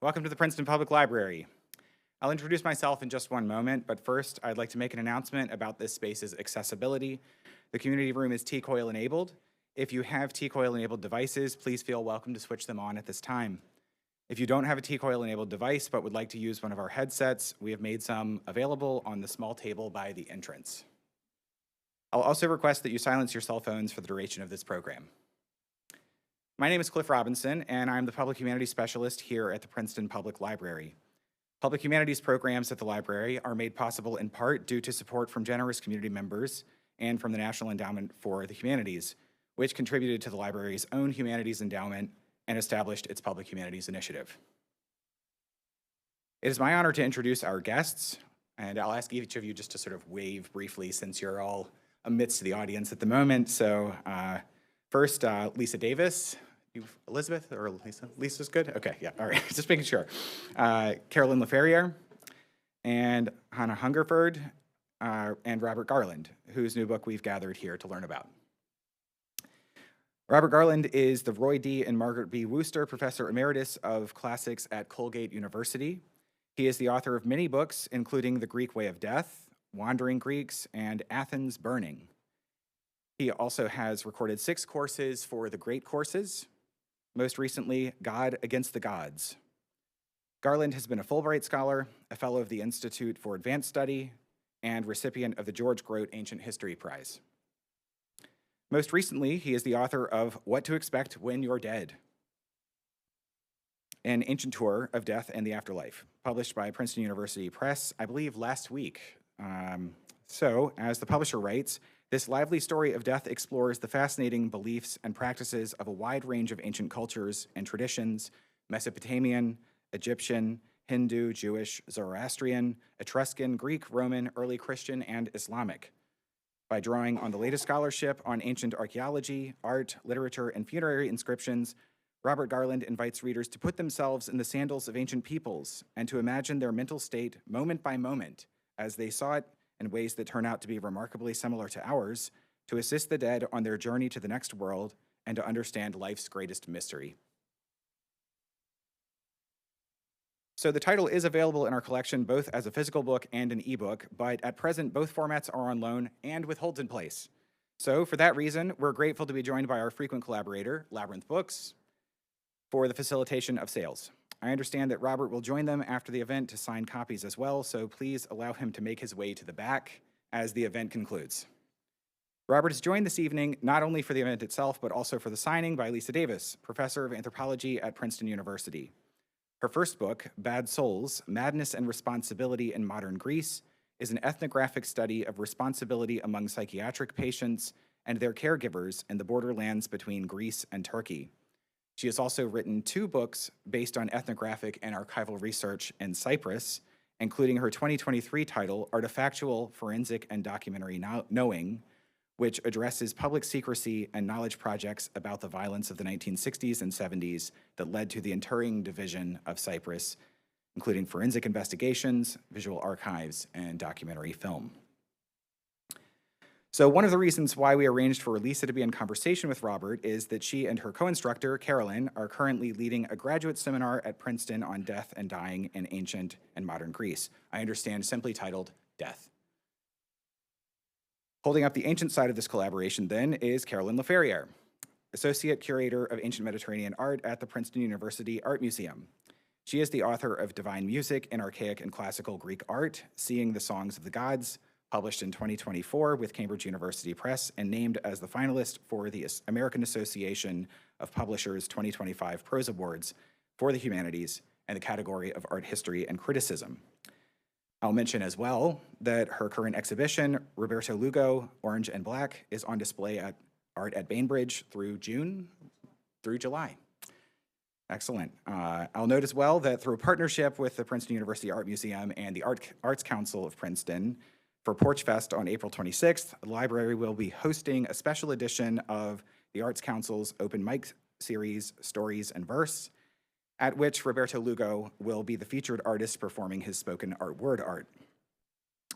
Welcome to the Princeton Public Library. I'll introduce myself in just one moment, but first I'd like to make an announcement about this space's accessibility. The community room is T-coil enabled. If you have T-coil enabled devices, please feel welcome to switch them on at this time. If you don't have a T-coil enabled device but would like to use one of our headsets, we have made some available on the small table by the entrance. I'll also request that you silence your cell phones for the duration of this program. My name is Cliff Robinson, and I'm the Public Humanities Specialist here at the Princeton Public Library. Public humanities programs at the library are made possible in part due to support from generous community members and from the National Endowment for the Humanities, which contributed to the library's own humanities endowment and established its Public Humanities Initiative. It is my honor to introduce our guests, and I'll ask each of you just to sort of wave briefly since you're all amidst the audience at the moment. So first, Lisa Davis. Elizabeth or Lisa? Lisa's good? Okay, yeah, all right, just making sure. Carolyn LaFerriere and Hannah Hungerford and Robert Garland, whose new book we've gathered here to learn about. Robert Garland is the Roy D. and Margaret B. Wooster Professor Emeritus of Classics at Colgate University. He is the author of many books, including The Greek Way of Death, Wandering Greeks, and Athens Burning. He also has recorded 6 courses for the Great Courses, most recently, God Against the Gods. Garland has been a Fulbright Scholar, a Fellow of the Institute for Advanced Study, and recipient of the George Grote Ancient History Prize. Most recently, he is the author of What to Expect When You're Dead, an ancient tour of death and the afterlife, published by Princeton University Press, I believe last week. So, as the publisher writes, this lively story of death explores the fascinating beliefs and practices of a wide range of ancient cultures and traditions: Mesopotamian, Egyptian, Hindu, Jewish, Zoroastrian, Etruscan, Greek, Roman, early Christian, and Islamic. By drawing on the latest scholarship on ancient archaeology, art, literature, and funerary inscriptions, Robert Garland invites readers to put themselves in the sandals of ancient peoples and to imagine their mental state moment by moment as they saw it in ways that turn out to be remarkably similar to ours, to assist the dead on their journey to the next world and to understand life's greatest mystery. So the title is available in our collection both as a physical book and an ebook, but at present both formats are on loan and with holds in place. So for that reason, we're grateful to be joined by our frequent collaborator, Labyrinth Books, for the facilitation of sales. I understand that Robert will join them after the event to sign copies as well, so please allow him to make his way to the back as the event concludes. Robert is joined this evening not only for the event itself, but also for the signing by Lisa Davis, Professor of Anthropology at Princeton University. Her first book, Bad Souls: Madness and Responsibility in Modern Greece, is an ethnographic study of responsibility among psychiatric patients and their caregivers in the borderlands between Greece and Turkey. She has also written 2 books based on ethnographic and archival research in Cyprus, including her 2023 title, Artifactual, Forensic, and Documentary Knowing, which addresses public secrecy and knowledge projects about the violence of the 1960s and 70s that led to the enduring division of Cyprus, including forensic investigations, visual archives, and documentary film. So one of the reasons why we arranged for Lisa to be in conversation with Robert is that she and her co-instructor, Carolyn, are currently leading a graduate seminar at Princeton on death and dying in ancient and modern Greece. I understand simply titled Death. Holding up the ancient side of this collaboration then is Carolyn LaFerriere, Associate Curator of Ancient Mediterranean Art at the Princeton University Art Museum. She is the author of Divine Music in Archaic and Classical Greek Art, Seeing the Songs of the Gods, published in 2024 with Cambridge University Press and named as the finalist for the American Association of Publishers 2025 Prose Awards for the Humanities and the category of Art History and Criticism. I'll mention as well that her current exhibition, Roberto Lugo, Orange and Black, is on display at Art at Bainbridge through July. Excellent. I'll note as well that through a partnership with the Princeton University Art Museum and the Arts Council of Princeton, for Porch Fest on April 26th, the library will be hosting a special edition of the Arts Council's open mic series, Stories and Verse, at which Roberto Lugo will be the featured artist performing his spoken word art.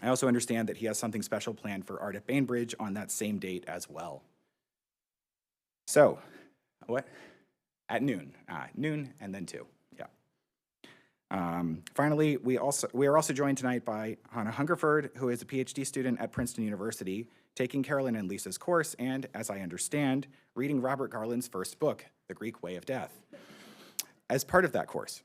I also understand that he has something special planned for Art at Bainbridge on that same date as well. So, what? At noon. Noon and then 2, yeah. Finally, we are also joined tonight by Hannah Hungerford, who is a PhD student at Princeton University, taking Carolyn and Lisa's course and, as I understand, reading Robert Garland's first book, The Greek Way of Death. As part of that course,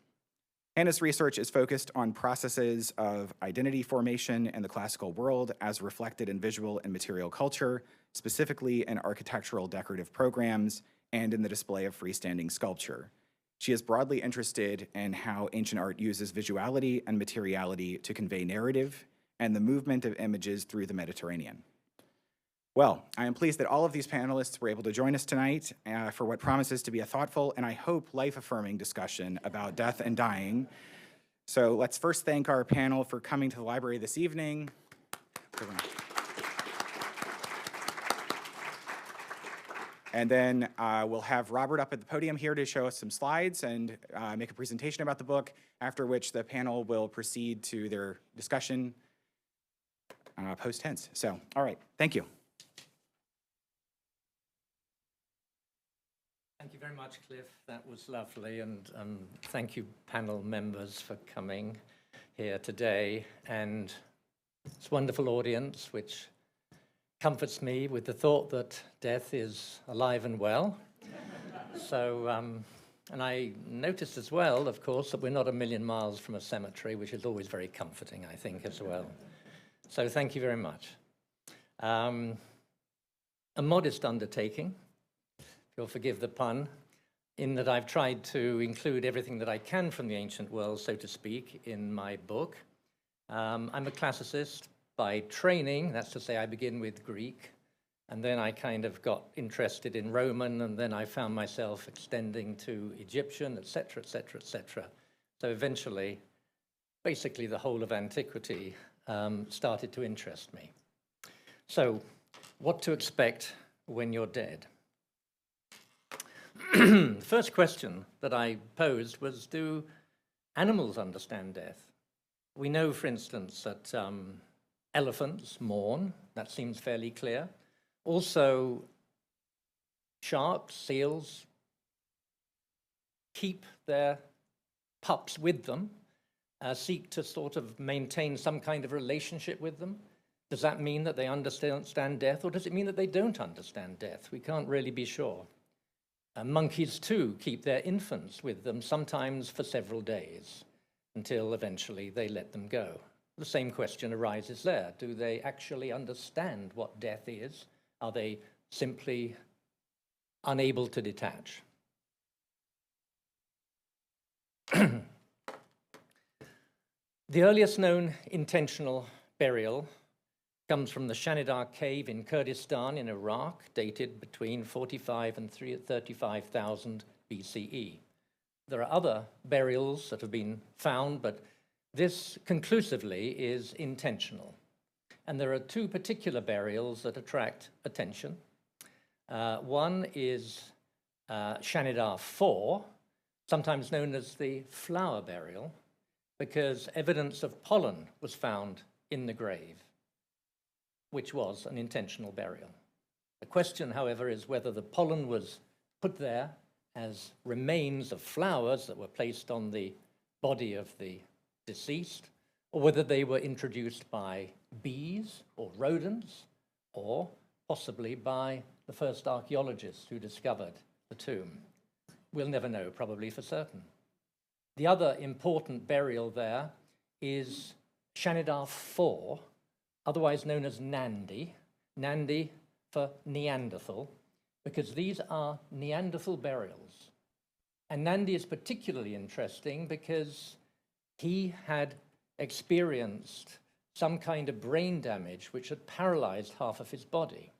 Hannah's research is focused on processes of identity formation in the classical world as reflected in visual and material culture, specifically in architectural decorative programs and in the display of freestanding sculpture. She is broadly interested in how ancient art uses visuality and materiality to convey narrative and the movement of images through the Mediterranean. Well, I am pleased that all of these panelists were able to join us tonight for what promises to be a thoughtful and I hope life-affirming discussion about death and dying. So let's first thank our panel for coming to the library this evening. And then we'll have Robert up at the podium here to show us some slides and make a presentation about the book, after which the panel will proceed to their discussion post-tense. So, all right, thank you. Thank you very much, Cliff. That was lovely, and thank you, panel members, for coming here today. And it's a wonderful audience, which comforts me with the thought that death is alive and well. So, and I noticed as well, of course, that we're not a million miles from a cemetery, which is always very comforting, I think, as well. So thank you very much. A modest undertaking, you'll forgive the pun, in that I've tried to include everything that I can from the ancient world, so to speak, in my book. I'm a classicist by training. That's to say I begin with Greek, and then I kind of got interested in Roman, and then I found myself extending to Egyptian, etc., etc., etc. So eventually, basically the whole of antiquity started to interest me. So, what to expect when you're dead? The first question that I posed was, do animals understand death? We know, for instance, that elephants mourn. That seems fairly clear. Also, sharks, seals keep their pups with them, seek to sort of maintain some kind of relationship with them. Does that mean that they understand death, or does it mean that they don't understand death? We can't really be sure. Monkeys, too, keep their infants with them, sometimes for several days, until eventually they let them go. The same question arises there. Do they actually understand what death is? Are they simply unable to detach? The earliest known intentional burial comes from the Shanidar cave in Kurdistan in Iraq, dated between 45 and 35,000 BCE. There are other burials that have been found, but this conclusively is intentional. And there are two particular burials that attract attention. One is Shanidar 4, sometimes known as the flower burial, because evidence of pollen was found in the grave, which was an intentional burial. The question, however, is whether the pollen was put there as remains of flowers that were placed on the body of the deceased, or whether they were introduced by bees or rodents, or possibly by the first archaeologists who discovered the tomb. We'll never know, probably for certain. The other important burial there is Shanidar 4, otherwise known as Nandi. Nandi for Neanderthal, because these are Neanderthal burials. And Nandi is particularly interesting because he had experienced some kind of brain damage which had paralyzed half of his body.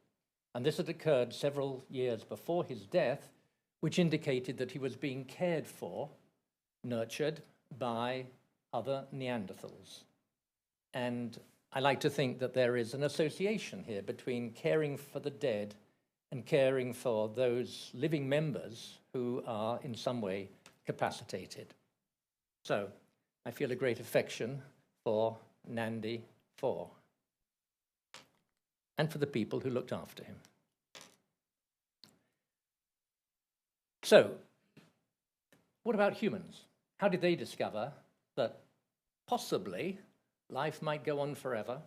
And this had occurred several years before his death, which indicated that he was being cared for, nurtured by other Neanderthals. And I like to think that there is an association here between caring for the dead and caring for those living members who are in some way capacitated. So I feel a great affection for Nandi 4 and for the people who looked after him. So, what about humans? How did they discover that possibly life might go on forever.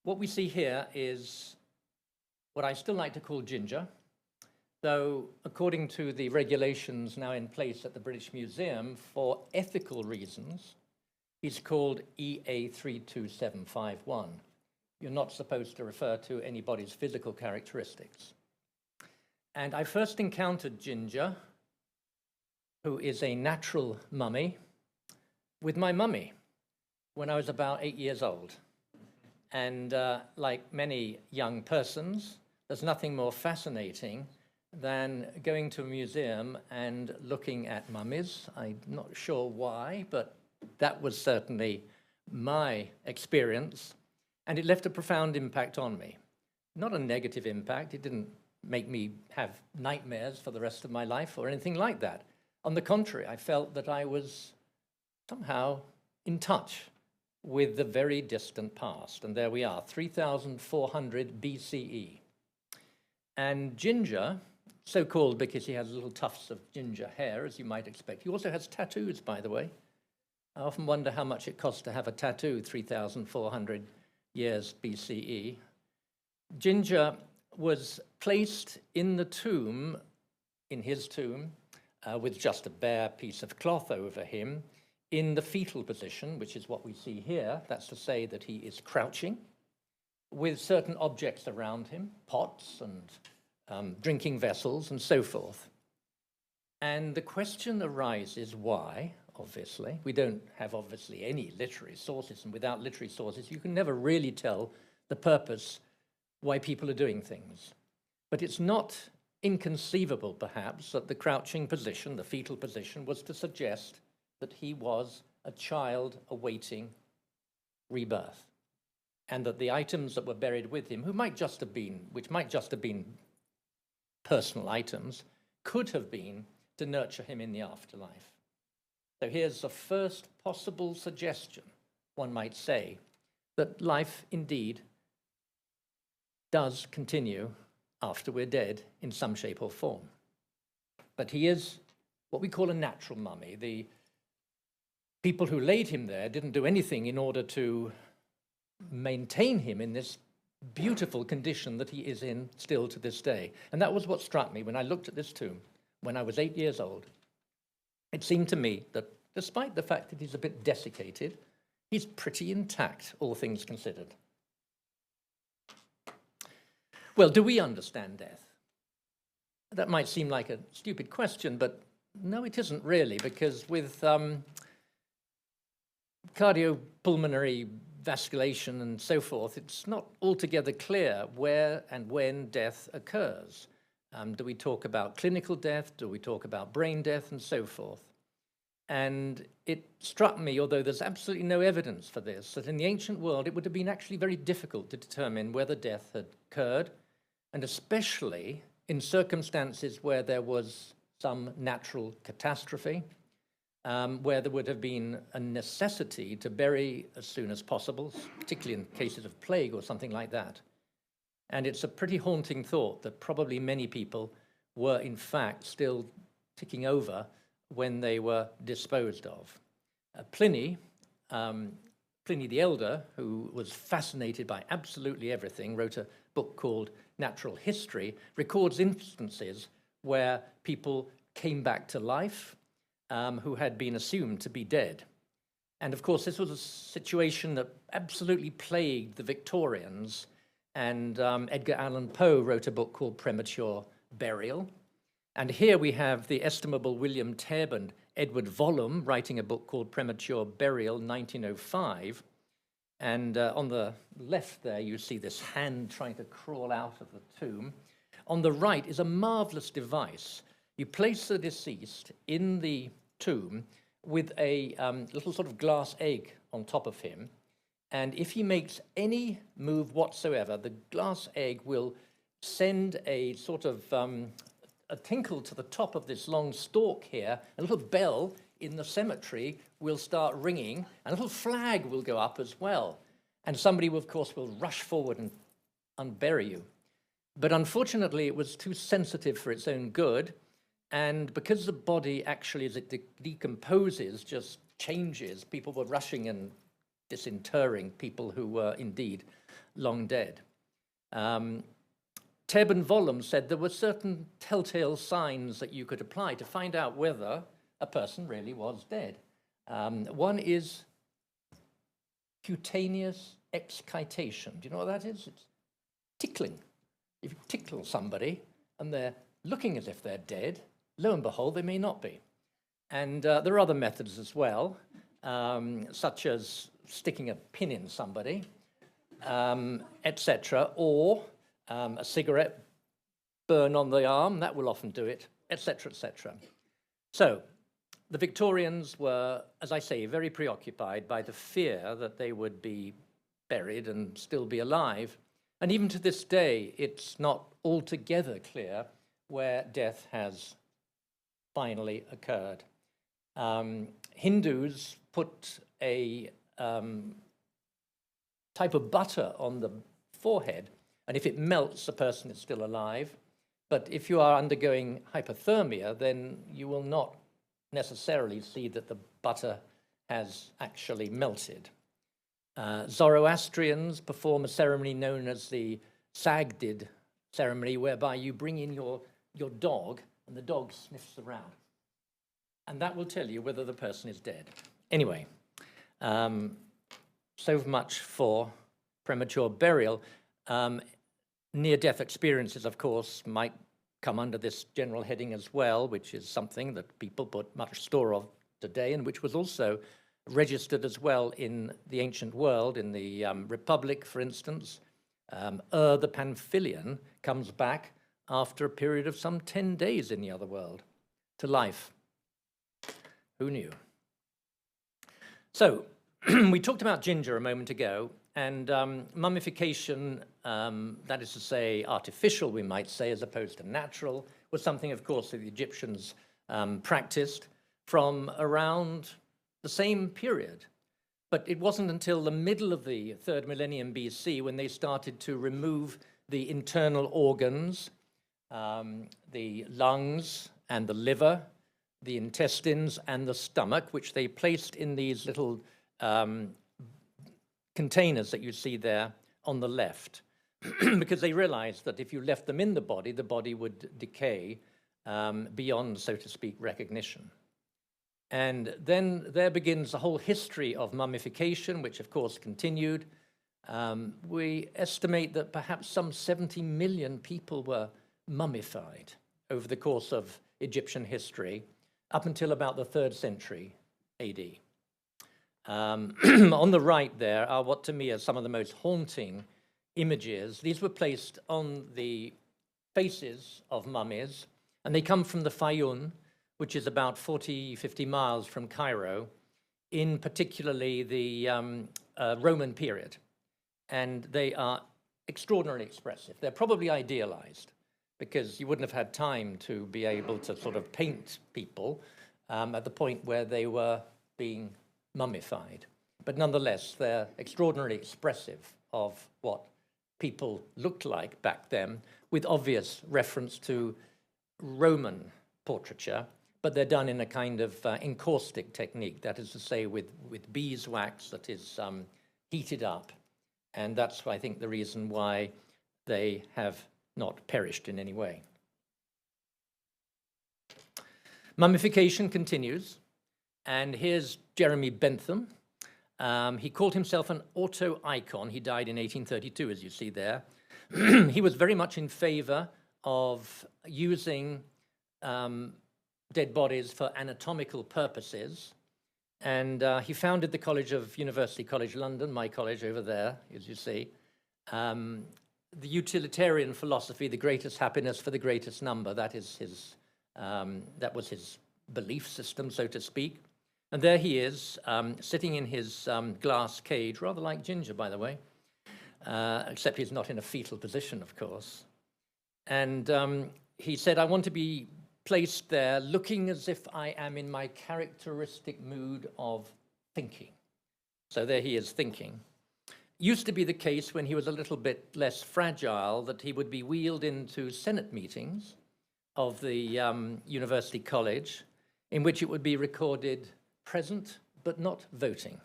What we see here is what I still like to call Ginger, though according to the regulations now in place at the British Museum, for ethical reasons, he's called EA32751. You're not supposed to refer to anybody's physical characteristics. And I first encountered Ginger, who is a natural mummy, with my mummy when I was about 8 years old. And like many young persons, there's nothing more fascinating than going to a museum and looking at mummies. I'm not sure why, but that was certainly my experience. And it left a profound impact on me. Not a negative impact. It didn't make me have nightmares for the rest of my life or anything like that. On the contrary, I felt that I was somehow in touch with the very distant past. And there we are, 3,400 BCE. And Ginger, so called because he has little tufts of ginger hair, as you might expect. He also has tattoos, by the way. I often wonder how much it costs to have a tattoo 3,400 years BCE. Ginger was placed in the tomb, in his tomb, with just a bare piece of cloth over him, in the fetal position, which is what we see here. That's to say that he is crouching, with certain objects around him, pots and drinking vessels and so forth. And the question arises why, obviously. We don't have, obviously, any literary sources, and without literary sources, you can never really tell the purpose why people are doing things. But it's not inconceivable, perhaps, that the crouching position, the fetal position, was to suggest that he was a child awaiting rebirth, and that the items that were buried with him, which might just have been personal items, could have been to nurture him in the afterlife. So here's the first possible suggestion, one might say, that life indeed does continue after we're dead in some shape or form. But he is what we call a natural mummy. The people who laid him there didn't do anything in order to maintain him in this beautiful condition that he is in still to this day. And that was what struck me when I looked at this tomb when I was 8 years old. It seemed to me that despite the fact that he's a bit desiccated, he's pretty intact, all things considered. Well, do we understand death? That might seem like a stupid question, but no, it isn't really, because with cardiopulmonary vasculation and so forth, it's not altogether clear where and when death occurs. Do we talk about clinical death? Do we talk about brain death and so forth? And it struck me, although there's absolutely no evidence for this, that in the ancient world it would have been actually very difficult to determine whether death had occurred, and especially in circumstances where there was some natural catastrophe, where there would have been a necessity to bury as soon as possible, particularly in cases of plague or something like that. And it's a pretty haunting thought that probably many people were in fact still ticking over when they were disposed of. Pliny the Elder, who was fascinated by absolutely everything, wrote a book called Natural History, records instances where people came back to life who had been assumed to be dead. And of course, this was a situation that absolutely plagued the Victorians. And Edgar Allan Poe wrote a book called Premature Burial. And here we have the estimable William Tebb and Edward Vollum writing a book called Premature Burial, 1905. And on the left there, you see this hand trying to crawl out of the tomb. On the right is a marvelous device. You place the deceased in the tomb with a little sort of glass egg on top of him. And if he makes any move whatsoever, the glass egg will send a sort of a tinkle to the top of this long stalk here. A little bell in the cemetery will start ringing, and a little flag will go up as well. And somebody, of course, will rush forward and unbury you. But unfortunately, it was too sensitive for its own good, And because the body actually, as it decomposes, just changes, people were rushing and disinterring people who were indeed long dead. Tebb and Vollum said there were certain telltale signs that you could apply to find out whether a person really was dead. One is cutaneous excitation. Do you know what that is? It's tickling. If you tickle somebody and they're looking as if they're dead, lo and behold, they may not be. And there are other methods as well, such as sticking a pin in somebody, etc., or a cigarette burn on the arm, that will often do it, etc., etc. So the Victorians were, as I say, very preoccupied by the fear that they would be buried and still be alive. And even to this day, it's not altogether clear where death has finally occurred. Hindus put a type of butter on the forehead, and if it melts, the person is still alive. But if you are undergoing hypothermia, then you will not necessarily see that the butter has actually melted. Zoroastrians perform a ceremony known as the Sagdid ceremony, whereby you bring in your dog, and the dog sniffs around. And that will tell you whether the person is dead. Anyway, so much for premature burial. Near-death experiences, of course, might come under this general heading as well, which is something that people put much store of today, and which was also registered as well in the ancient world. In the Republic, for instance, the Pamphilian comes back after a period of some 10 days in the other world to life. Who knew? So we talked about ginger a moment ago, and mummification, that is to say artificial, we might say, as opposed to natural, was something, of course, that the Egyptians practiced from around the same period. But it wasn't until the middle of the 3rd millennium BC when they started to remove the internal organs, the lungs and the liver, the intestines and the stomach, which they placed in these little containers that you see there on the left, because they realized that if you left them in the body would decay beyond, so to speak, recognition. And then there begins a whole history of mummification, which of course continued. We estimate that perhaps some 70 million people were mummified over the course of Egyptian history, up until about the 3rd century AD. On the right there are what to me are some of the most haunting images. These were placed on the faces of mummies, and they come from the Fayum, which is about 50 miles from Cairo, in particularly the Roman period. And they are extraordinarily expressive. They're probably idealized, because you wouldn't have had time to be able to sort of paint people at the point where they were being mummified. But nonetheless, they're extraordinarily expressive of what people looked like back then, with obvious reference to Roman portraiture, but they're done in a kind of encaustic technique, that is to say with beeswax that is heated up. And that's, I think, the reason why they have not perished in any way. Mummification continues, and here's Jeremy Bentham. He called himself an auto-icon. He died in 1832, as you see there. He was very much in favor of using dead bodies for anatomical purposes, and he founded the University College London, my college over there, as you see. The utilitarian philosophy, the greatest happiness for the greatest number, that was his belief system, so to speak. And there he is, sitting in his glass cage, rather like Ginger, by the way, except he's not in a fetal position, of course. And he said, I want to be placed there looking as if I am in my characteristic mood of thinking. So there he is thinking. Used to be the case when he was a little bit less fragile that he would be wheeled into Senate meetings of the University College, in which it would be recorded present but not voting.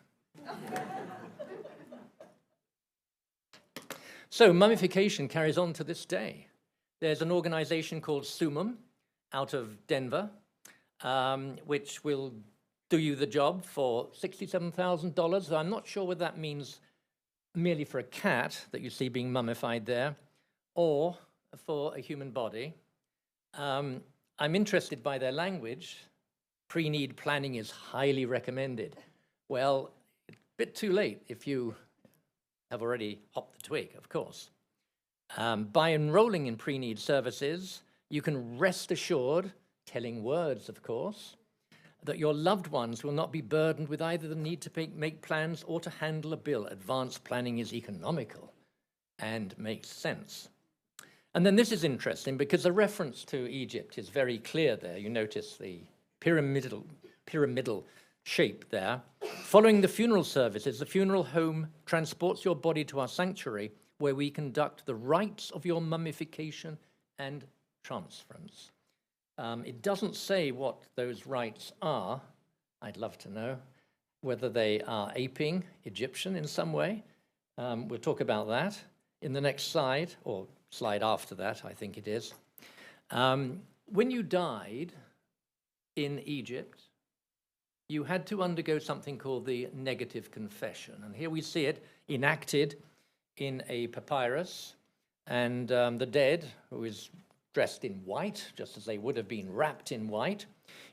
So mummification carries on to this day. There's an organization called Sumum out of Denver, which will do you the job for $67,000. I'm not sure whether that means merely for a cat that you see being mummified there, or for a human body. I'm interested by their language. Pre-need planning is highly recommended. Well, it's a bit too late if you have already hopped the twig, of course. By enrolling in pre-need services, you can rest assured, telling words, of course, that your loved ones will not be burdened with either the need to make plans or to handle a bill. Advanced planning is economical and makes sense. And then this is interesting because the reference to Egypt is very clear there. You notice the pyramidal shape there. Following the funeral services, the funeral home transports your body to our sanctuary, where we conduct the rites of your mummification and transference. It doesn't say what those rites are. I'd love to know whether they are aping Egyptian in some way. We'll talk about that in the next slide, or slide after that, I think it is. When you died in Egypt, you had to undergo something called the negative confession. And here we see it enacted in a papyrus. And the dead, who is dressed in white, just as they would have been wrapped in white,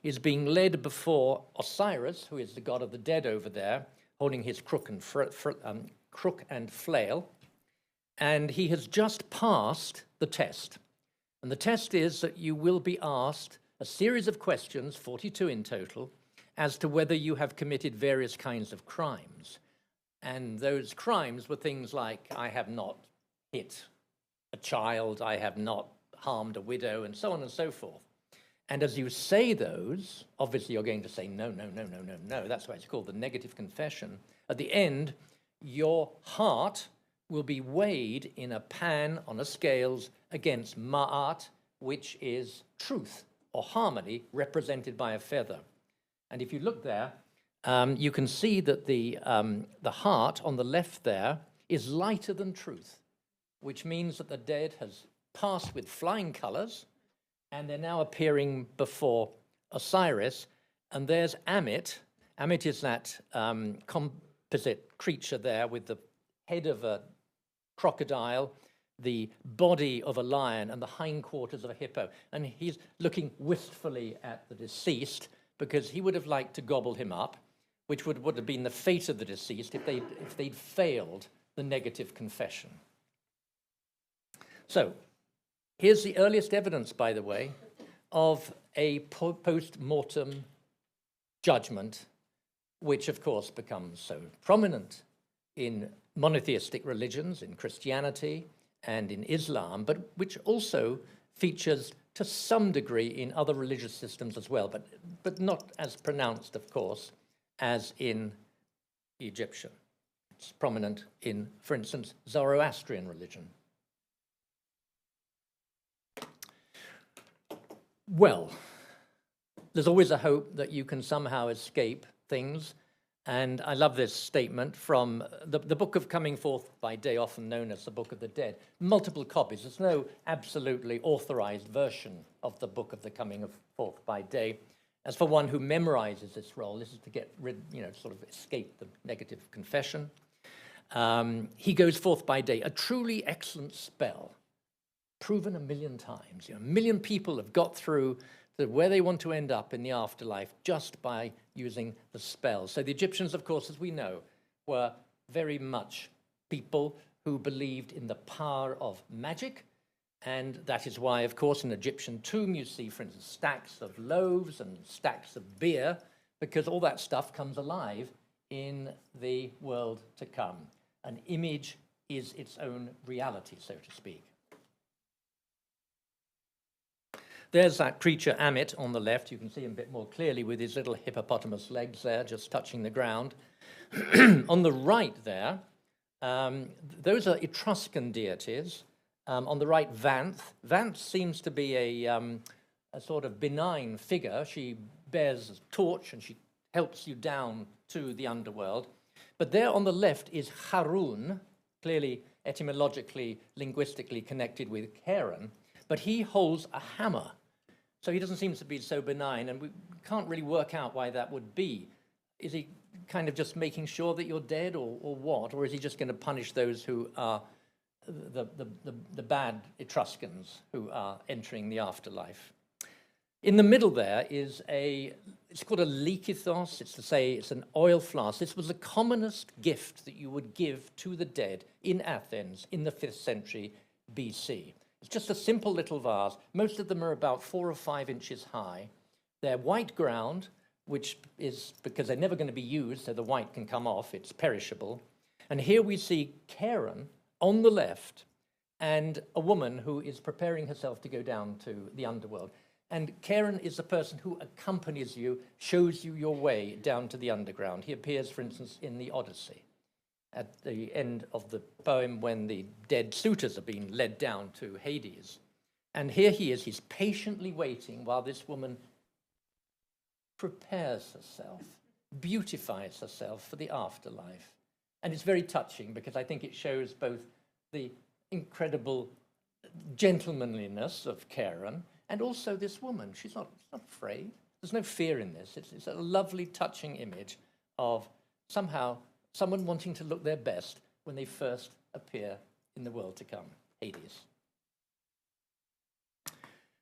is being led before Osiris, who is the god of the dead over there, holding his crook and flail. And he has just passed the test. And the test is that you will be asked a series of questions, 42 in total, as to whether you have committed various kinds of crimes. And those crimes were things like, I have not hit a child, I have not harmed a widow, and so on and so forth. And as you say those, obviously you're going to say, no, no, no, no, no, no. That's why it's called the negative confession. At the end, your heart will be weighed in a pan on a scales against ma'at, which is truth or harmony represented by a feather. And if you look there, you can see that the heart on the left there is lighter than truth, which means that the dead has passed with flying colors, and they're now appearing before Osiris. And there's Amit. Amit is that composite creature there with the head of a crocodile, the body of a lion, and the hindquarters of a hippo. And he's looking wistfully at the deceased because he would have liked to gobble him up, which would have been the fate of the deceased if they'd failed the negative confession. So here's the earliest evidence, by the way, of a post-mortem judgment, which of course becomes so prominent in monotheistic religions, in Christianity and in Islam, but which also features to some degree in other religious systems as well, but not as pronounced, of course, as in Egyptian. It's prominent in, for instance, Zoroastrian religion. Well, there's always a hope that you can somehow escape things. And I love this statement from the Book of Coming Forth by Day, often known as the Book of the Dead. Multiple copies. There's no absolutely authorized version of the Book of the Coming Forth by Day. As for one who memorizes this role, this is to get rid, sort of escape the negative confession. He goes forth by day, a truly excellent spell, proven 1,000,000 times. 1,000,000 people have got through to where they want to end up in the afterlife just by using the spell. So the Egyptians, of course, as we know, were very much people who believed in the power of magic. And that is why, of course, in an Egyptian tomb, you see, for instance, stacks of loaves and stacks of beer, because all that stuff comes alive in the world to come. An image is its own reality, so to speak. There's that creature Amit on the left. You can see him a bit more clearly with his little hippopotamus legs there, just touching the ground. On the right there, those are Etruscan deities. On the right, Vanth. Vanth seems to be a a sort of benign figure. She bears a torch and she helps you down to the underworld. But there on the left is Harun, clearly etymologically, linguistically connected with Karen, but he holds a hammer. So he doesn't seem to be so benign, and we can't really work out why that would be. Is he kind of just making sure that you're dead, or what? Or is he just going to punish those who are the bad Etruscans who are entering the afterlife? In the middle there is it's called a lekythos. It's to say it's an oil flask. This was the commonest gift that you would give to the dead in Athens in the 5th century BC. It's just a simple little vase. Most of them are about 4 or 5 inches high. They're white ground, which is because they're never going to be used, so the white can come off. It's perishable. And here we see Karen on the left and a woman who is preparing herself to go down to the underworld. And Karen is the person who accompanies you, shows you your way down to the underground. He appears, for instance, in the Odyssey, at the end of the poem when the dead suitors are being led down to Hades. And here he is, he's patiently waiting while this woman prepares herself, beautifies herself for the afterlife. And it's very touching because I think it shows both the incredible gentlemanliness of Karen and also this woman. She's not afraid. There's no fear in this. It's a lovely, touching image of somehow someone wanting to look their best when they first appear in the world to come, Hades.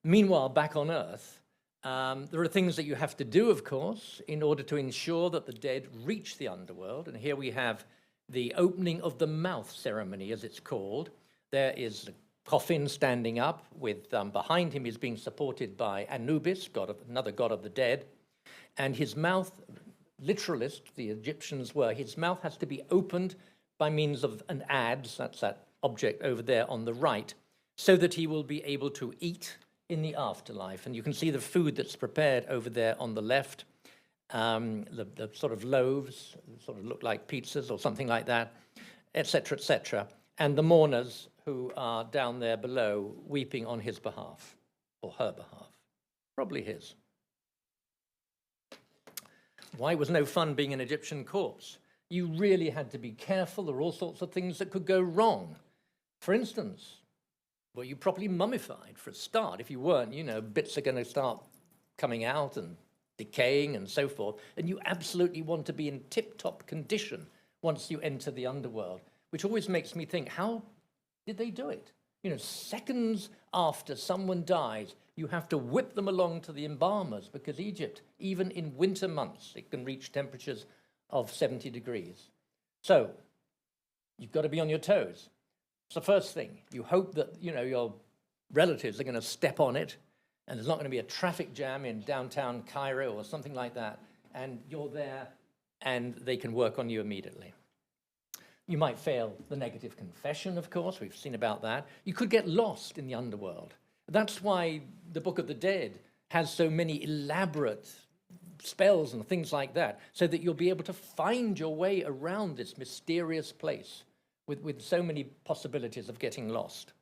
Meanwhile, back on Earth, there are things that you have to do, of course, in order to ensure that the dead reach the underworld. And here we have the opening of the mouth ceremony, as it's called. There is a coffin standing up with behind him is being supported by Anubis, another god of the dead, and his mouth, literalist, the Egyptians were, his mouth has to be opened by means of an adze, that's that object over there on the right, so that he will be able to eat in the afterlife. And you can see the food that's prepared over there on the left, the sort of loaves, sort of look like pizzas or something like that, etc., etc., and the mourners who are down there below weeping on his behalf, or her behalf, probably his. Why it was no fun being an Egyptian corpse? You really had to be careful. There were all sorts of things that could go wrong. For instance, were you properly mummified for a start? If you weren't, bits are going to start coming out and decaying and so forth. And you absolutely want to be in tip-top condition once you enter the underworld, which always makes me think, how did they do it? Seconds after someone dies, you have to whip them along to the embalmers because Egypt, even in winter months, it can reach temperatures of 70 degrees. So you've got to be on your toes. It's the first thing. You hope that, your relatives are going to step on it and there's not going to be a traffic jam in downtown Cairo or something like that, and you're there and they can work on you immediately. You might fail the negative confession, of course. We've seen about that. You could get lost in the underworld. That's why the Book of the Dead has so many elaborate spells and things like that, so that you'll be able to find your way around this mysterious place with so many possibilities of getting lost.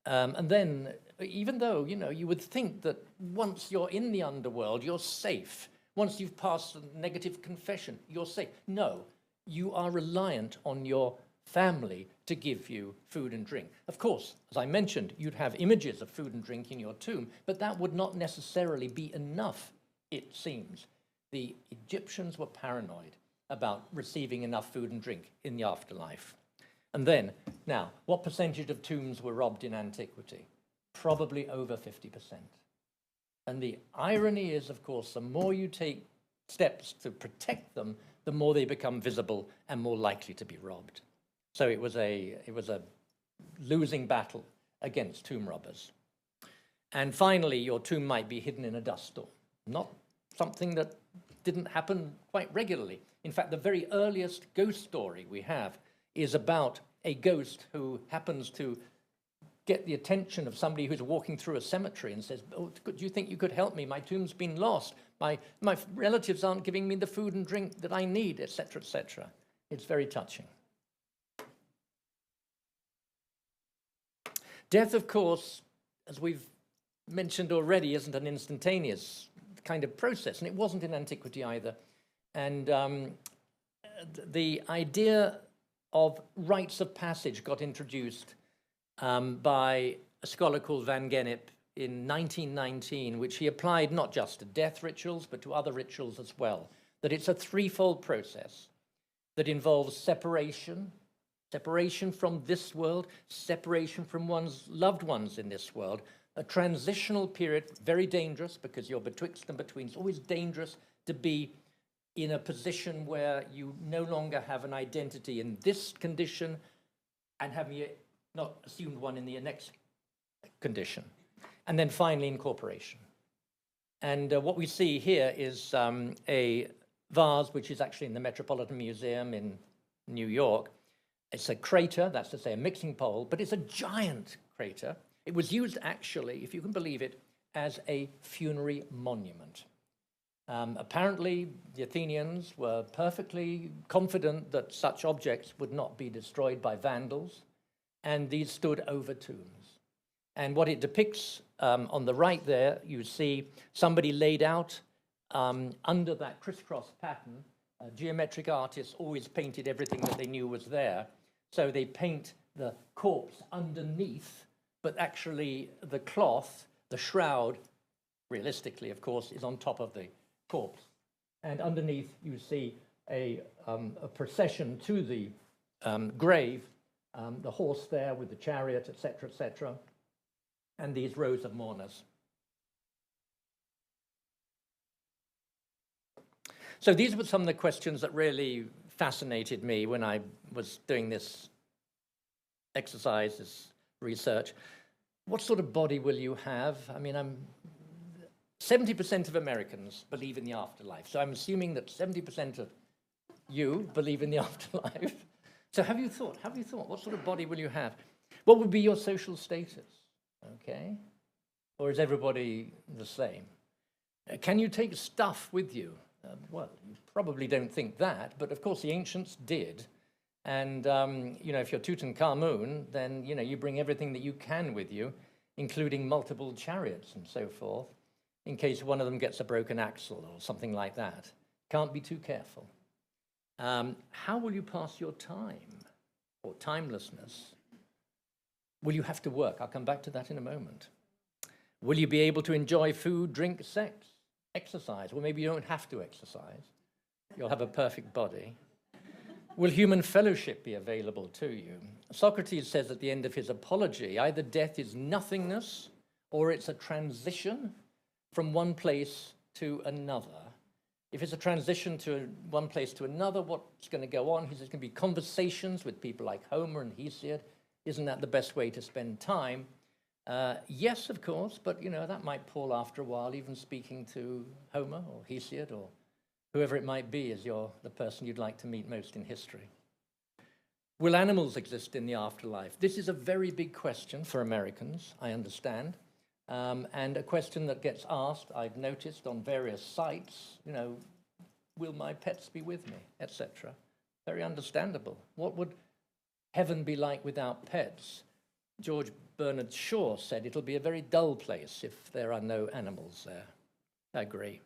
And then, even though, you would think that once you're in the underworld, you're safe. Once you've passed the negative confession, you're safe. No. You are reliant on your family to give you food and drink. Of course, as I mentioned, you'd have images of food and drink in your tomb, but that would not necessarily be enough, it seems. The Egyptians were paranoid about receiving enough food and drink in the afterlife. And then, now, what percentage of tombs were robbed in antiquity? Probably over 50%. And the irony is, of course, the more you take steps to protect them, the more they become visible and more likely to be robbed. So it was a losing battle against tomb robbers. And finally, your tomb might be hidden in a dust storm. Not something that didn't happen quite regularly. In fact, the very earliest ghost story we have is about a ghost who happens to get the attention of somebody who's walking through a cemetery and says, "Oh, do you think you could help me? My tomb's been lost. My relatives aren't giving me the food and drink that I need," etc., etc. It's very touching. Death, of course, as we've mentioned already, isn't an instantaneous kind of process, and it wasn't in antiquity either. And the idea of rites of passage got introduced by a scholar called Van Gennep in 1919, which he applied not just to death rituals, but to other rituals as well. That it's a threefold process that involves separation from this world, separation from one's loved ones in this world, a transitional period, very dangerous because you're betwixt and between. It's always dangerous to be in a position where you no longer have an identity in this condition and having not assumed one in the next condition. And then finally, incorporation. And what we see here is a vase, which is actually in the Metropolitan Museum in New York. It's a crater, that's to say a mixing bowl, but it's a giant crater. It was used actually, if you can believe it, as a funerary monument. Apparently, the Athenians were perfectly confident that such objects would not be destroyed by vandals, and these stood over tombs. And what it depicts on the right there, you see somebody laid out under that crisscross pattern. Geometric artists always painted everything that they knew was there. So they paint the corpse underneath, but actually the cloth, the shroud, realistically, of course, is on top of the corpse. And underneath, you see a procession to the grave, the horse there with the chariot, etc., and these rows of mourners. So these were some of the questions that really fascinated me when I was doing this exercise, this research. What sort of body will you have? I mean, 70% of Americans believe in the afterlife. So I'm assuming that 70% of you believe in the afterlife. So have you thought, what sort of body will you have? What would be your social status? Okay? Or is everybody the same? Can you take stuff with you? Well, you probably don't think that, but of course the ancients did. And, if you're Tutankhamun, then, you bring everything that you can with you, including multiple chariots and so forth, in case one of them gets a broken axle or something like that. Can't be too careful. How will you pass your time or timelessness? Will you have to work? I'll come back to that in a moment. Will you be able to enjoy food, drink, sex, exercise? Well, maybe you don't have to exercise. You'll have a perfect body. Will human fellowship be available to you? Socrates says at the end of his Apology, either death is nothingness or it's a transition from one place to another. If it's a transition to one place to another, what's going to go on? He says there's going to be conversations with people like Homer and Hesiod. Isn't that the best way to spend time? Yes, of course, but that might pall after a while, even speaking to Homer or Hesiod or whoever it might be as the person you'd like to meet most in history. Will animals exist in the afterlife? This is a very big question for Americans, I understand, and a question that gets asked, I've noticed on various sites, will my pets be with me, etc. Very understandable. What would heaven be like without pets? George Bernard Shaw said it'll be a very dull place if there are no animals there. I agree.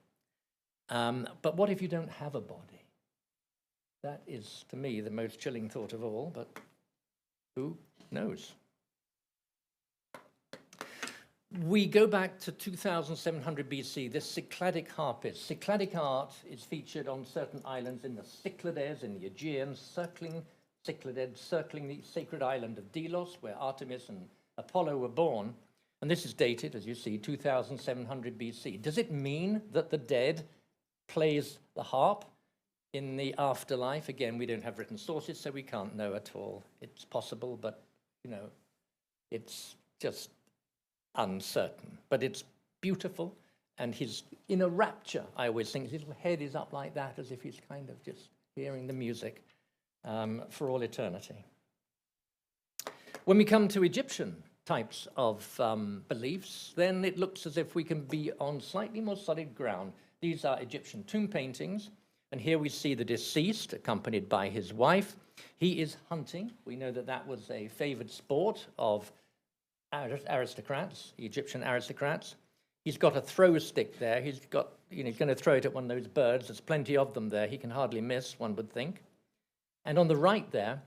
But what if you don't have a body? That is, to me, the most chilling thought of all, but who knows? We go back to 2700 BC, this Cycladic harpist. Cycladic art is featured on certain islands in the Cyclades, in the Aegean, circling the sacred island of Delos, where Artemis and Apollo were born. And this is dated, as you see, 2700 BC. Does it mean that the dead plays the harp in the afterlife? Again, we don't have written sources, so we can't know at all. It's possible, but, it's just uncertain. But it's beautiful, and he's in a rapture, I always think. His little head is up like that, as if he's kind of just hearing the music for all eternity. When we come to Egyptian types of beliefs, then it looks as if we can be on slightly more solid ground. These are Egyptian tomb paintings, and here we see the deceased accompanied by his wife. He is hunting. We know that that was a favored sport of aristocrats, Egyptian aristocrats. He's got a throw stick there. He's going to throw it at one of those birds. There's plenty of them there. He can hardly miss, one would think. And on the right there,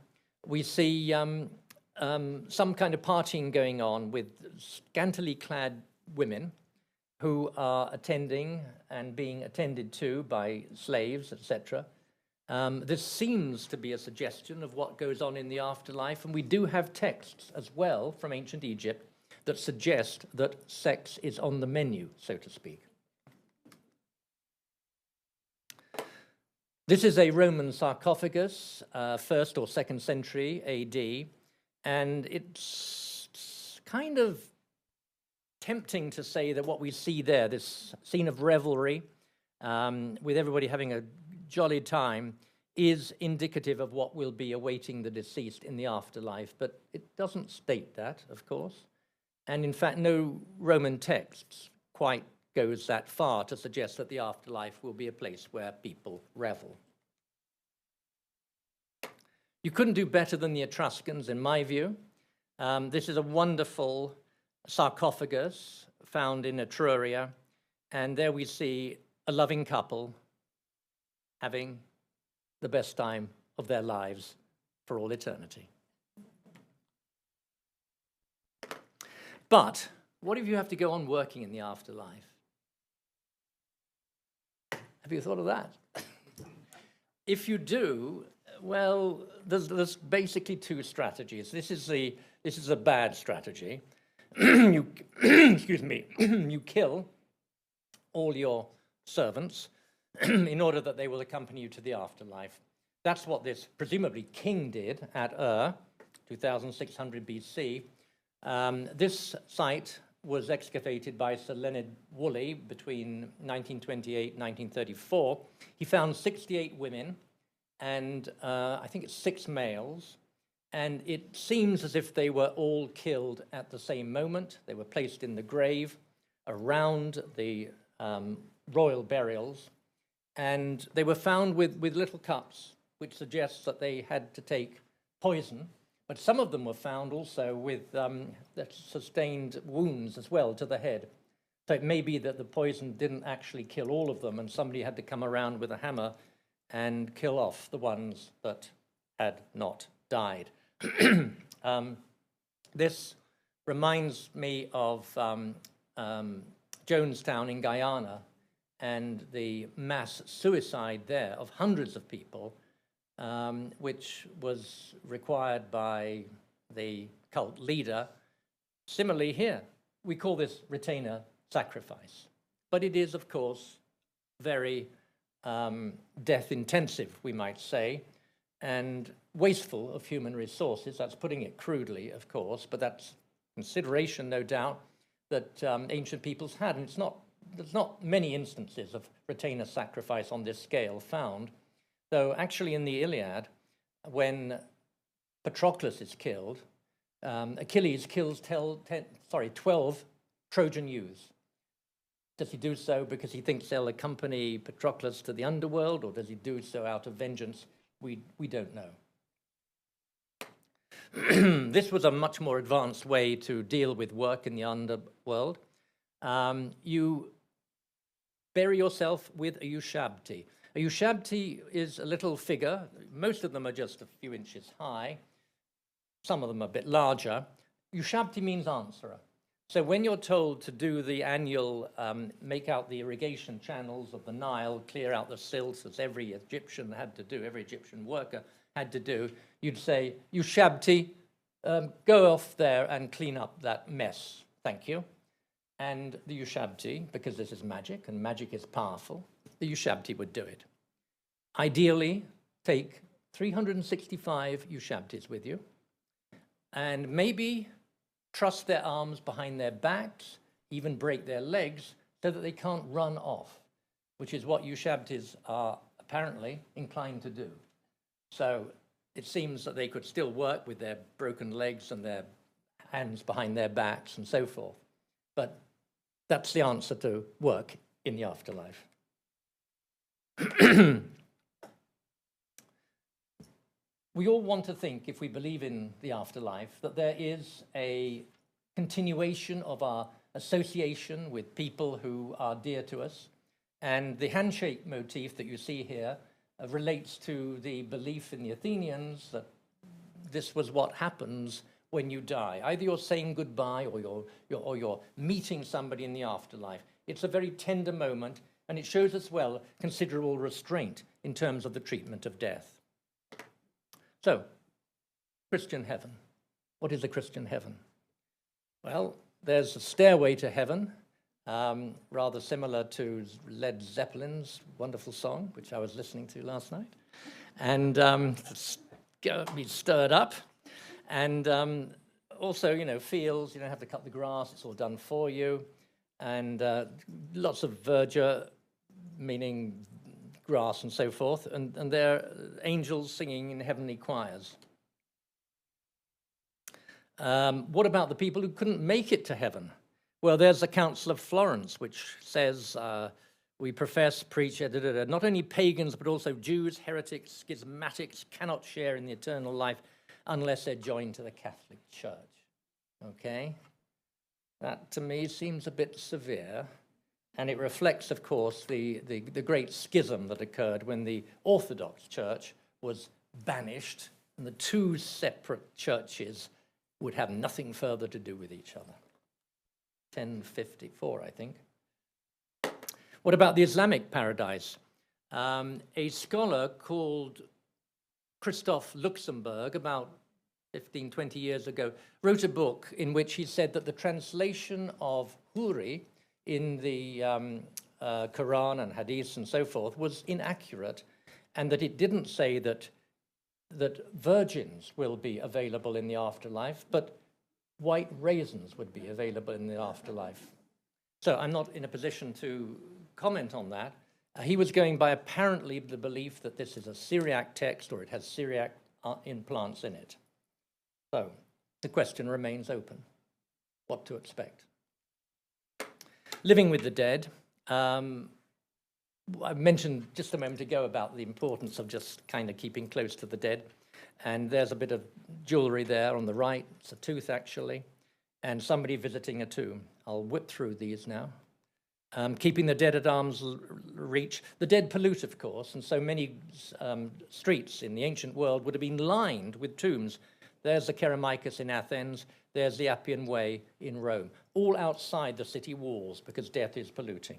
we see some kind of partying going on with scantily clad women who are attending and being attended to by slaves, etc. This seems to be a suggestion of what goes on in the afterlife, and we do have texts as well from ancient Egypt that suggest that sex is on the menu, so to speak. This is a Roman sarcophagus, 1st or 2nd century AD, and it's kind of tempting to say that what we see there, this scene of revelry, with everybody having a jolly time, is indicative of what will be awaiting the deceased in the afterlife, but it doesn't state that, of course. And in fact, no Roman texts quite goes that far to suggest that the afterlife will be a place where people revel. You couldn't do better than the Etruscans, in my view. This is a wonderful sarcophagus found in Etruria, and there we see a loving couple having the best time of their lives for all eternity. But what if you have to go on working in the afterlife? Have you thought of that? If you do, well, there's basically 2 strategies. This is a bad strategy. You excuse me. You kill all your servants in order that they will accompany you to the afterlife. That's what this presumably king did at Ur, 2600 BC. This site was excavated by Sir Leonard Woolley between 1928 and 1934. He found 68 women and I think it's 6 males. And it seems as if they were all killed at the same moment. They were placed in the grave around the royal burials. And they were found with little cups, which suggests that they had to take poison. But some of them were found also with sustained wounds as well to the head. So it may be that the poison didn't actually kill all of them, and somebody had to come around with a hammer and kill off the ones that had not died. This reminds me of Jonestown in Guyana and the mass suicide there of hundreds of people, which was required by the cult leader. Similarly here, we call this retainer sacrifice, but it is, of course, very death-intensive, we might say, and wasteful of human resources. That's putting it crudely, of course, but that's consideration, no doubt, that ancient peoples had. And there's not many instances of retainer sacrifice on this scale found, though actually in the Iliad, when Patroclus is killed, Achilles kills 12 Trojan youths. Does he do so because he thinks they'll accompany Patroclus to the underworld, or does he do so out of vengeance? We don't know. This was a much more advanced way to deal with work in the underworld. You bury yourself with a ushabti. A ushabti is a little figure. Most of them are just a few inches high. Some of them are a bit larger. Ushabti means answerer. So when you're told to do the annual, make out the irrigation channels of the Nile, clear out the silts, as every Egyptian had to do, every Egyptian worker had to do, you'd say, Ushabti, go off there and clean up that mess, thank you. And the Ushabti, because this is magic, and magic is powerful, the Ushabti would do it. Ideally, take 365 Ushabtis with you, and maybe truss their arms behind their backs, even break their legs, so that they can't run off, which is what Ushabtis are apparently inclined to do. So it seems that they could still work with their broken legs and their hands behind their backs and so forth. But that's the answer to work in the afterlife. We all want to think, if we believe in the afterlife, that there is a continuation of our association with people who are dear to us. And the handshake motif that you see here relates to the belief in the Athenians that this was what happens when you die. Either you're saying goodbye or you're meeting somebody in the afterlife. It's a very tender moment, and it shows as well considerable restraint in terms of the treatment of death. So, Christian heaven. What is a Christian heaven? Well, there's a stairway to heaven, rather similar to Led Zeppelin's wonderful song, which I was listening to last night, and got me stirred up. And also, you know, fields, you don't have to cut the grass, it's all done for you. And lots of verdure, meaning grass and so forth. And there are angels singing in heavenly choirs. What about the people who couldn't make it to heaven? Well, there's the Council of Florence, which says, we profess, preach, not only pagans, but also Jews, heretics, schismatics cannot share in the eternal life unless they're joined to the Catholic Church. Okay? That, to me, seems a bit severe, and it reflects, of course, the great schism that occurred when the Orthodox Church was banished, and the two separate churches would have nothing further to do with each other. 1054, I think. What about the Islamic paradise? A scholar called Christoph Luxemburg, about 15, 20 years ago, wrote a book in which he said that the translation of huri in the Quran and Hadith and so forth was inaccurate, and that it didn't say that virgins will be available in the afterlife, but white raisins would be available in the afterlife. So I'm not in a position to comment on that. He was going by apparently the belief that this is a Syriac text or it has Syriac implants in it. So the question remains open. What to expect? Living with the dead. I mentioned just a moment ago about the importance of just kind of keeping close to the dead. And there's a bit of jewelry there on the right. It's a tooth, actually. And somebody visiting a tomb. I'll whip through these now. Keeping the dead at arm's reach. The dead pollute, of course, and so many streets in the ancient world would have been lined with tombs. There's the Kerameikos in Athens. There's the Appian Way in Rome. All outside the city walls because death is polluting.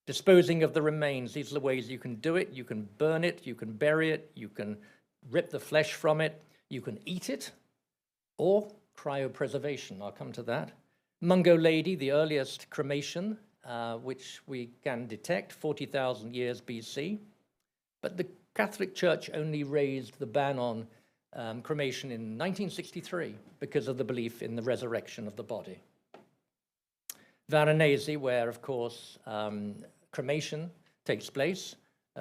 Disposing of the remains, these are the ways you can do it. You can burn it, you can bury it, you can rip the flesh from it, you can eat it, or cryopreservation. I'll come to that. Mungo Lady, the earliest cremation, which we can detect, 40,000 years BC. But the Catholic Church only raised the ban on cremation in 1963 because of the belief in the resurrection of the body. Varanasi, where, of course, cremation takes place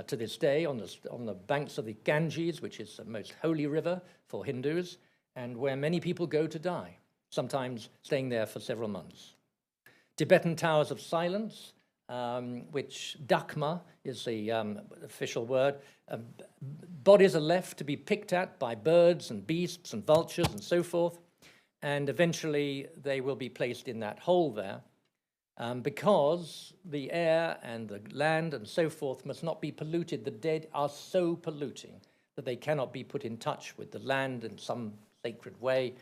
to this day on the banks of the Ganges, which is the most holy river for Hindus, and where many people go to die, sometimes staying there for several months. Tibetan Towers of Silence, which Dakma is the official word. Bodies are left to be picked at by birds and beasts and vultures and so forth, and eventually they will be placed in that hole there. Because the air and the land and so forth must not be polluted. The dead are so polluting that they cannot be put in touch with the land in some sacred way,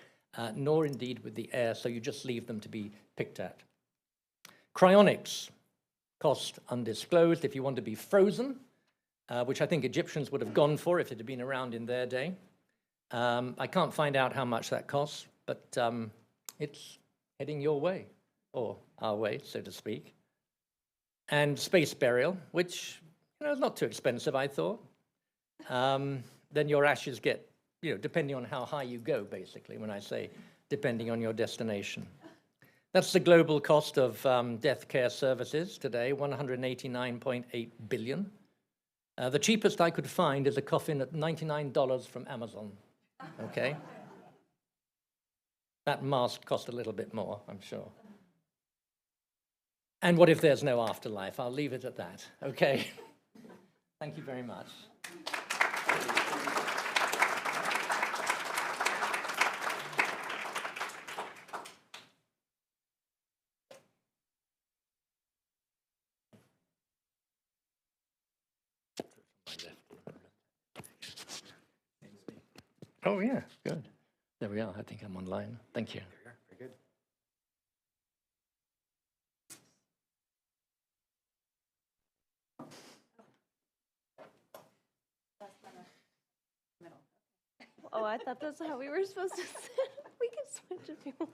nor indeed with the air, so you just leave them to be picked at. Cryonics, cost undisclosed. If you want to be frozen, which I think Egyptians would have gone for if it had been around in their day. I can't find out how much that costs, but it's heading your way. Or our way, so to speak. And space burial, which, is not too expensive, I thought. Then your ashes get, depending on how high you go, basically, when I say depending on your destination. That's the global cost of death care services today, $189.8 billion. The cheapest I could find is a coffin at $99 from Amazon, okay? That mask cost a little bit more, I'm sure. And what if there's no afterlife? I'll leave it at that, okay? Thank you very much. Oh, yeah, good. There we are. I think I'm online. Thank you. Very good. Oh, I thought that's how we were supposed to sit. We can switch if you want.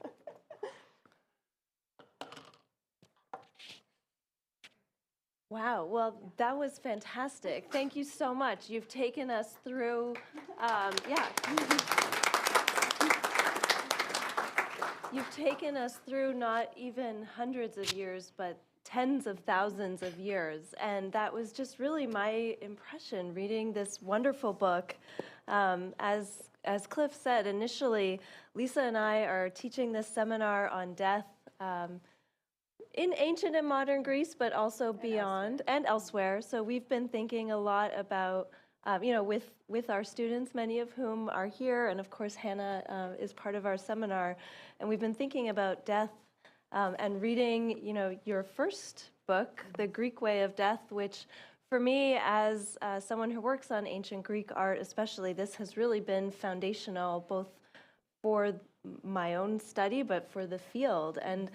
Wow, well, that was fantastic. Thank you so much. You've taken us through, yeah. You've taken us through not even hundreds of years, but tens of thousands of years. And that was just really my impression reading this wonderful book. As Cliff said, initially, Lisa and I are teaching this seminar on death in ancient and modern Greece, but also beyond and elsewhere. So we've been thinking a lot about, with our students, many of whom are here, and of course Hannah is part of our seminar, and we've been thinking about death and reading, your first book, The Greek Way of Death, which for me, as someone who works on ancient Greek art especially, this has really been foundational both for my own study, but for the field. And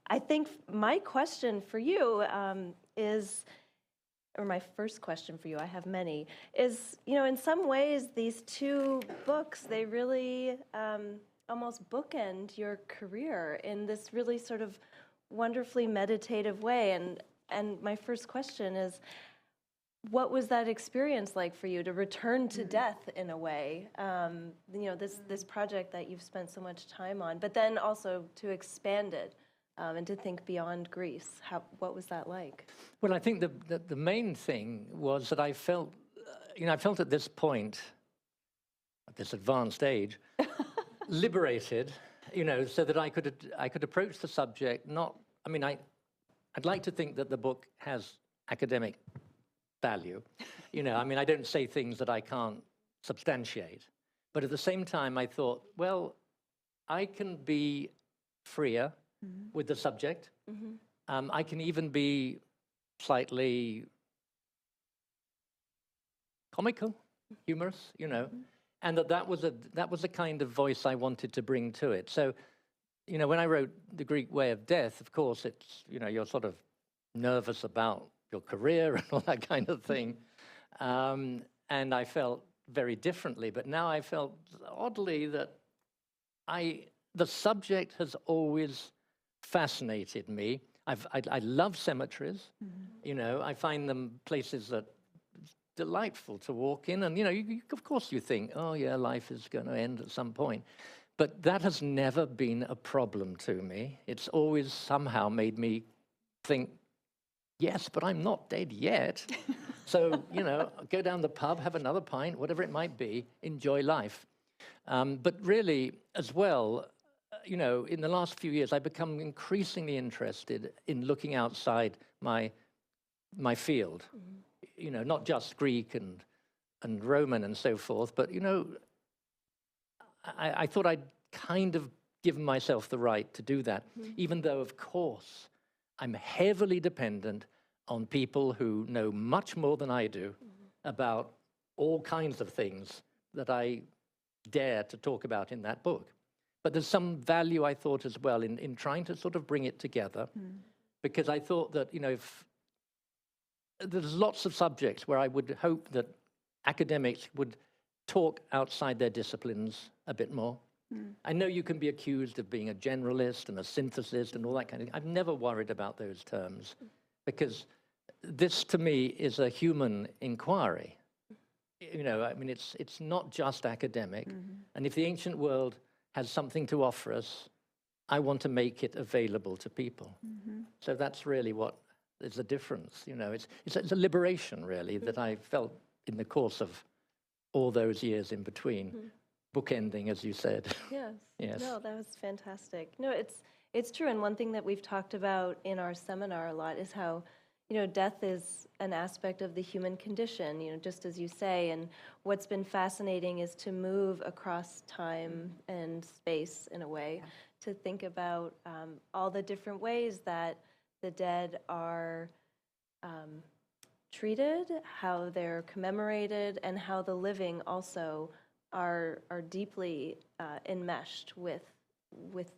I think my question for you is, or my first question for you, I have many, is, in some ways, these two books, they really almost bookend your career in this really sort of wonderfully meditative way. And my first question is, what was that experience like for you to return to death in a way? This project that you've spent so much time on, but then also to expand it and to think beyond Greece. What was that like? Well, I think the main thing was that I felt, I felt at this point, at this advanced age, liberated, so that I could approach the subject. I'd like to think that the book has academic value. I don't say things that I can't substantiate. But at the same time, I thought, well, I can be freer with the subject. I can even be slightly comical, humorous, and that was a kind of voice I wanted to bring to it. So, when I wrote The Greek Way of Death, of course, it's, you're sort of nervous about your career and all that kind of thing. And I felt very differently, but now I felt oddly that the subject has always fascinated me. I love cemeteries. I find them places that delightful to walk in, and of course you think, oh yeah, life is going to end at some point, but that has never been a problem to me. It's always somehow made me think, yes, but I'm not dead yet. So, go down the pub, have another pint, whatever it might be, enjoy life. But really, as well, in the last few years, I've become increasingly interested in looking outside my field. Not just Greek and Roman and so forth, but, I thought I'd kind of given myself the right to do that, even though, of course, I'm heavily dependent on people who know much more than I do about all kinds of things that I dare to talk about in that book. But there's some value, I thought, as well, in trying to sort of bring it together, because I thought that, if there's lots of subjects where I would hope that academics would talk outside their disciplines a bit more. I know you can be accused of being a generalist and a synthesist and all that kind of thing. I've never worried about those terms, because this, to me, is a human inquiry. It's not just academic. And if the ancient world has something to offer us, I want to make it available to people. So that's really what is the difference. It's a liberation, really, that I felt in the course of all those years in between. Bookending, as you said. Yes. Yes. No, that was fantastic. No, it's true. And one thing that we've talked about in our seminar a lot is how, death is an aspect of the human condition, just as you say. And what's been fascinating is to move across time and space in a way, to think about all the different ways that the dead are treated, how they're commemorated, and how the living also are deeply enmeshed with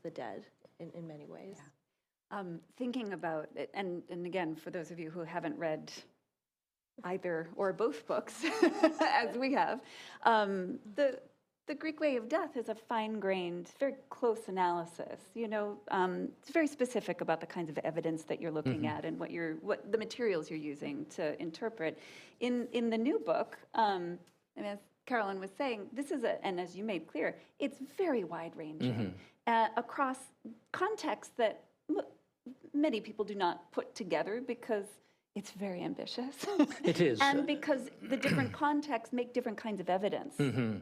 the dead in many ways. Yeah. Thinking about it, and again, for those of you who haven't read either or both books, as we have, the Greek way of death is a fine-grained, very close analysis. You know, it's very specific about the kinds of evidence that you're looking at and what the materials you're using to interpret. In the new book, and as Carolyn was saying, this is and as you made clear, it's very wide-ranging across contexts that many people do not put together because it's very ambitious. It is. And because the different contexts make different kinds of evidence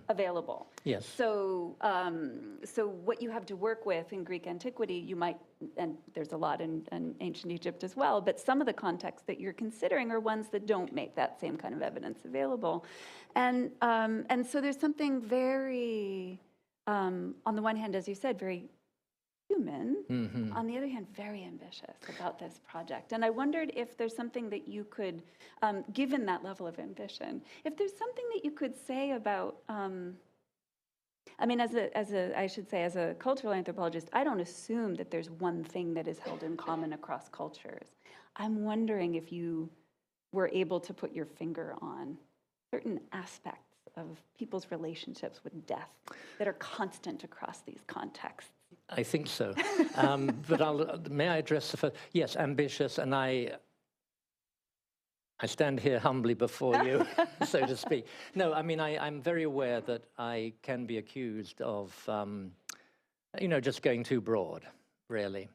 available. Yes. So, so what you have to work with in Greek antiquity, you might, and there's a lot in ancient Egypt as well, but some of the contexts that you're considering are ones that don't make that same kind of evidence available. And so there's something very, on the one hand, as you said, very human, on the other hand, very ambitious about this project. And I wondered if there's something that you could, given that level of ambition, if there's something that you could say about, I mean, as a cultural anthropologist, I don't assume that there's one thing that is held in common across cultures. I'm wondering if you were able to put your finger on certain aspects of people's relationships with death that are constant across these contexts. I think so. But may I address the first? Yes, ambitious, and I stand here humbly before you, so to speak. No, I mean, I'm very aware that I can be accused of, just going too broad, really.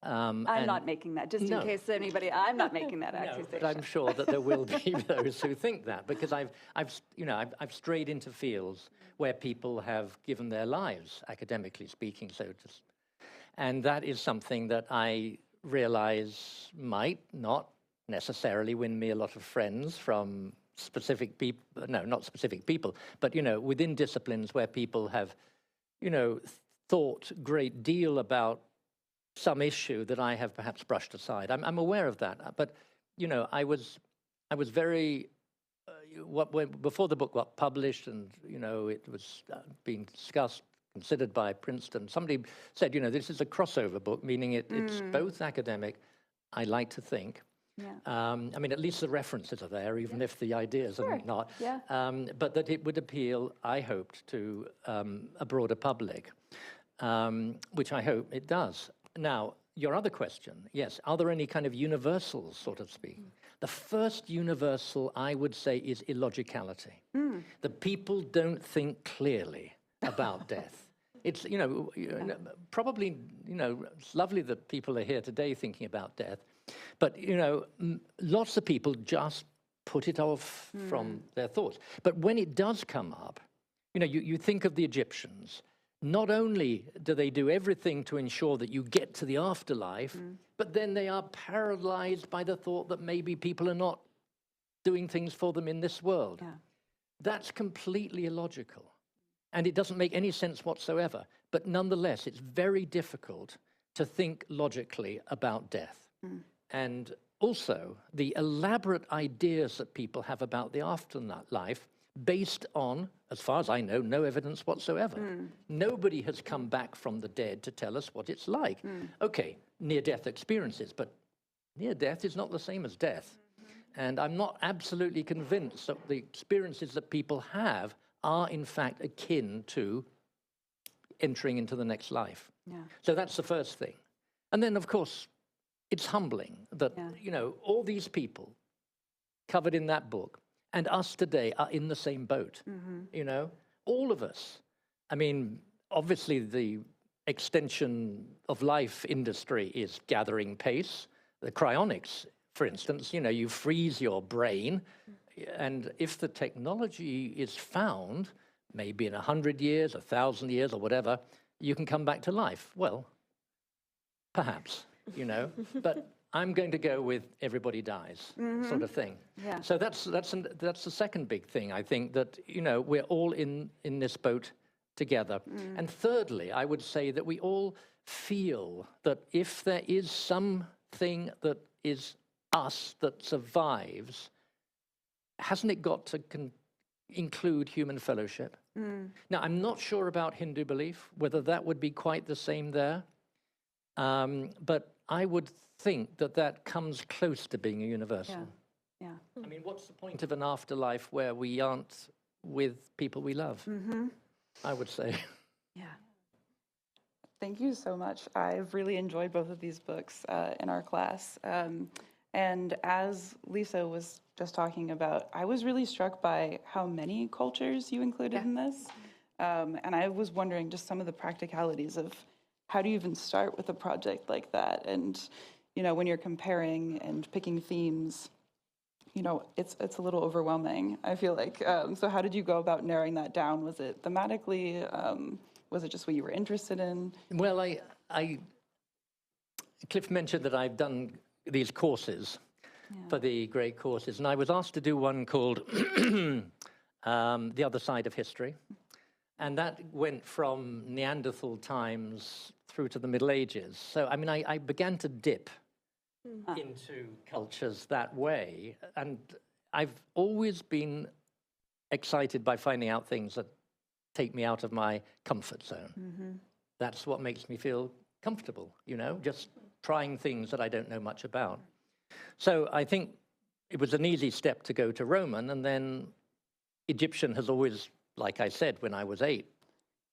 I'm not making that, just in case anybody, I'm not making that accusation. But I'm sure that there will be those who think that, because I've strayed into fields where people have given their lives, academically speaking, and that is something that I realize might not necessarily win me a lot of friends from specific people, no, not specific people, but, within disciplines where people have, thought a great deal about some issue that I have perhaps brushed aside. I'm aware of that, but I was very before the book got published and it was being discussed, considered by Princeton. Somebody said, this is a crossover book, meaning it's both academic. I like to think. Yeah. I mean, at least the references are there, even if the ideas are not. Yeah. But that it would appeal, I hoped, to a broader public, which I hope it does. Now, your other question, yes, are there any kind of universals, so to speak? The first universal, I would say, is illogicality. The people don't think clearly about death. It's, probably, it's lovely that people are here today thinking about death, but, lots of people just put it off from their thoughts. But when it does come up, you think of the Egyptians. Not only do they do everything to ensure that you get to the afterlife, but then they are paralyzed by the thought that maybe people are not doing things for them in this world. Yeah. That's completely illogical. And it doesn't make any sense whatsoever. But nonetheless, it's very difficult to think logically about death. And also, the elaborate ideas that people have about the afterlife based on, as far as I know, no evidence whatsoever. Nobody has come back from the dead to tell us what it's like. Okay, near-death experiences, but near-death is not the same as death. And I'm not absolutely convinced that the experiences that people have are, in fact, akin to entering into the next life. Yeah. So that's the first thing. And then, of course, it's humbling that, all these people covered in that book and us today are in the same boat, all of us. I mean, obviously the extension of life industry is gathering pace. The cryonics, for instance, you freeze your brain, and if the technology is found, maybe in 100 years, 1,000 years, or whatever, you can come back to life. Well, perhaps, but I'm going to go with everybody dies, sort of thing. Yeah. So that's the second big thing, I think, that, we're all in this boat together. And thirdly, I would say that we all feel that if there is something that is us that survives, hasn't it got to include human fellowship? Now, I'm not sure about Hindu belief, whether that would be quite the same there. But I would think that that comes close to being a universal. Yeah. I mean, what's the point of an afterlife where we aren't with people we love? I would say. Yeah. Thank you so much. I've really enjoyed both of these books in our class. And as Lisa was just talking about, I was really struck by how many cultures you included in this. And I was wondering just some of the practicalities of how do you even start with a project like that? And, you know, when you're comparing and picking themes, you know, it's a little overwhelming, I feel like. So how did you go about narrowing that down? Was it thematically? Was it just what you were interested in? Well, Cliff mentioned that I've done these courses for the great courses, and I was asked to do one called The Other Side of History, and that went from Neanderthal times through to the Middle Ages. So, I mean, I began to dip into cultures that way, and I've always been excited by finding out things that take me out of my comfort zone. That's what makes me feel comfortable, you know, just trying things that I don't know much about. So I think it was an easy step to go to Roman, and then Egyptian has always, like I said, when I was 8,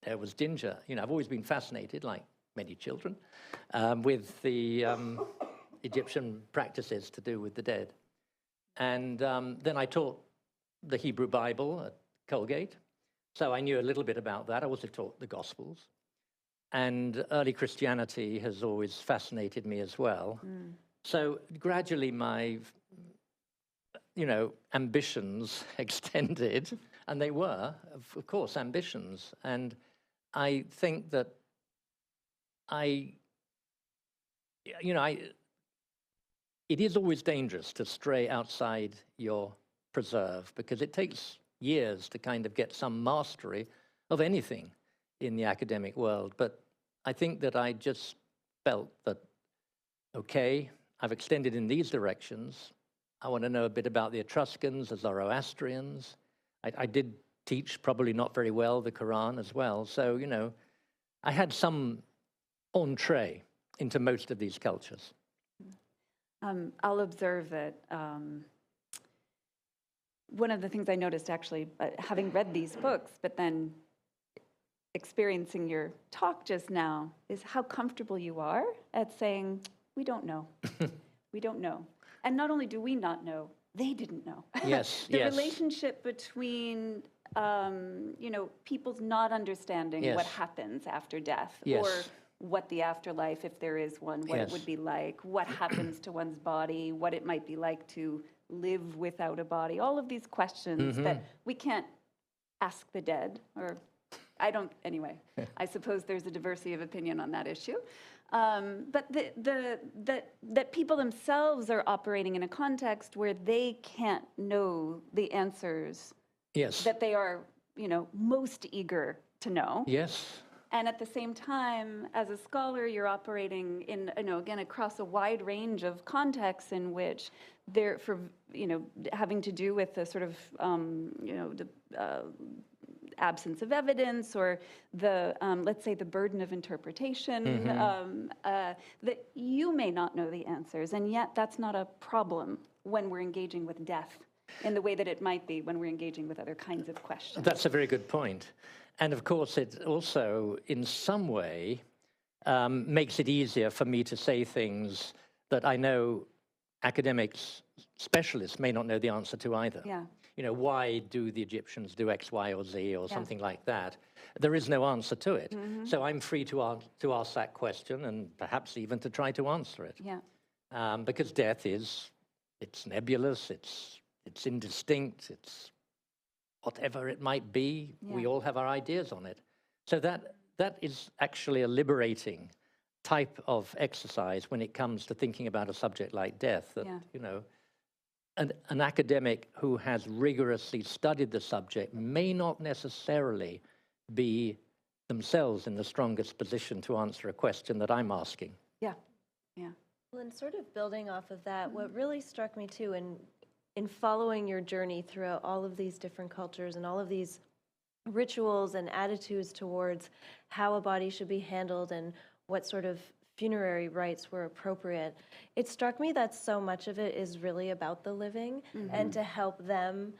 there was ginger. You know, I've always been fascinated, like many children, with the Egyptian practices to do with the dead. And then I taught the Hebrew Bible at Colgate, so I knew a little bit about that. I also taught the Gospels. And early Christianity has always fascinated me as well. So gradually my, you know, ambitions extended, and they were, of course, ambitions. And I think that it is always dangerous to stray outside your preserve, because it takes years to kind of get some mastery of anything in the academic world. But I think that I just felt that, okay, I've extended in these directions. I want to know a bit about the Etruscans, the Zoroastrians. I did teach, probably not very well, the Quran as well. So, you know, I had some entree into most of these cultures. I'll observe that one of the things I noticed, actually, having read these books, but then experiencing your talk just now, is how comfortable you are at saying, we don't know. We don't know. And not only do we not know, they didn't know. Yes, the yes. relationship between, you know, people's not understanding what happens after death, or what the afterlife, if there is one, what it would be like, what happens to one's body, what it might be like to live without a body, all of these questions that we can't ask the dead, or I don't, anyway, I suppose there's a diversity of opinion on that issue. But that people themselves are operating in a context where they can't know the answers that they are, you know, most eager to know. Yes. And at the same time, as a scholar, you're operating in, you know, again, across a wide range of contexts in which they're, for, you know, having to do with the sort of, you know, the absence of evidence, or the, let's say, the burden of interpretation, that you may not know the answers, and yet that's not a problem when we're engaging with death in the way that it might be when we're engaging with other kinds of questions. That's a very good point. And of course, it also, in some way, makes it easier for me to say things that I know academics, specialists may not know the answer to either. Yeah. You know, why do the Egyptians do X, Y, or Z, or something like that? There is no answer to it. So I'm free to ask that question, and perhaps even to try to answer it. Yeah. Because death is, it's nebulous, it's indistinct, it's whatever it might be. We all have our ideas on it. So that is actually a liberating type of exercise when it comes to thinking about a subject like death, that, you know, an academic who has rigorously studied the subject may not necessarily be themselves in the strongest position to answer a question that I'm asking. Yeah. Yeah. Well, and sort of building off of that, what really struck me too in following your journey throughout all of these different cultures and all of these rituals and attitudes towards how a body should be handled and what sort of funerary rites were appropriate, it struck me that so much of it is really about the living and to help them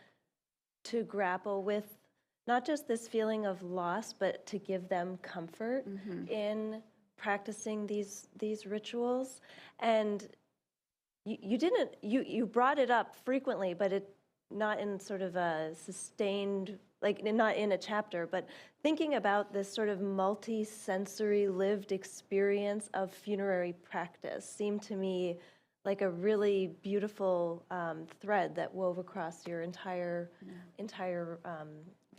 to grapple with not just this feeling of loss, but to give them comfort in practicing these rituals. And you brought it up frequently, but it not in sort of a sustained, like not in a chapter, but thinking about this sort of multi-sensory lived experience of funerary practice seemed to me like a really beautiful thread that wove across your entire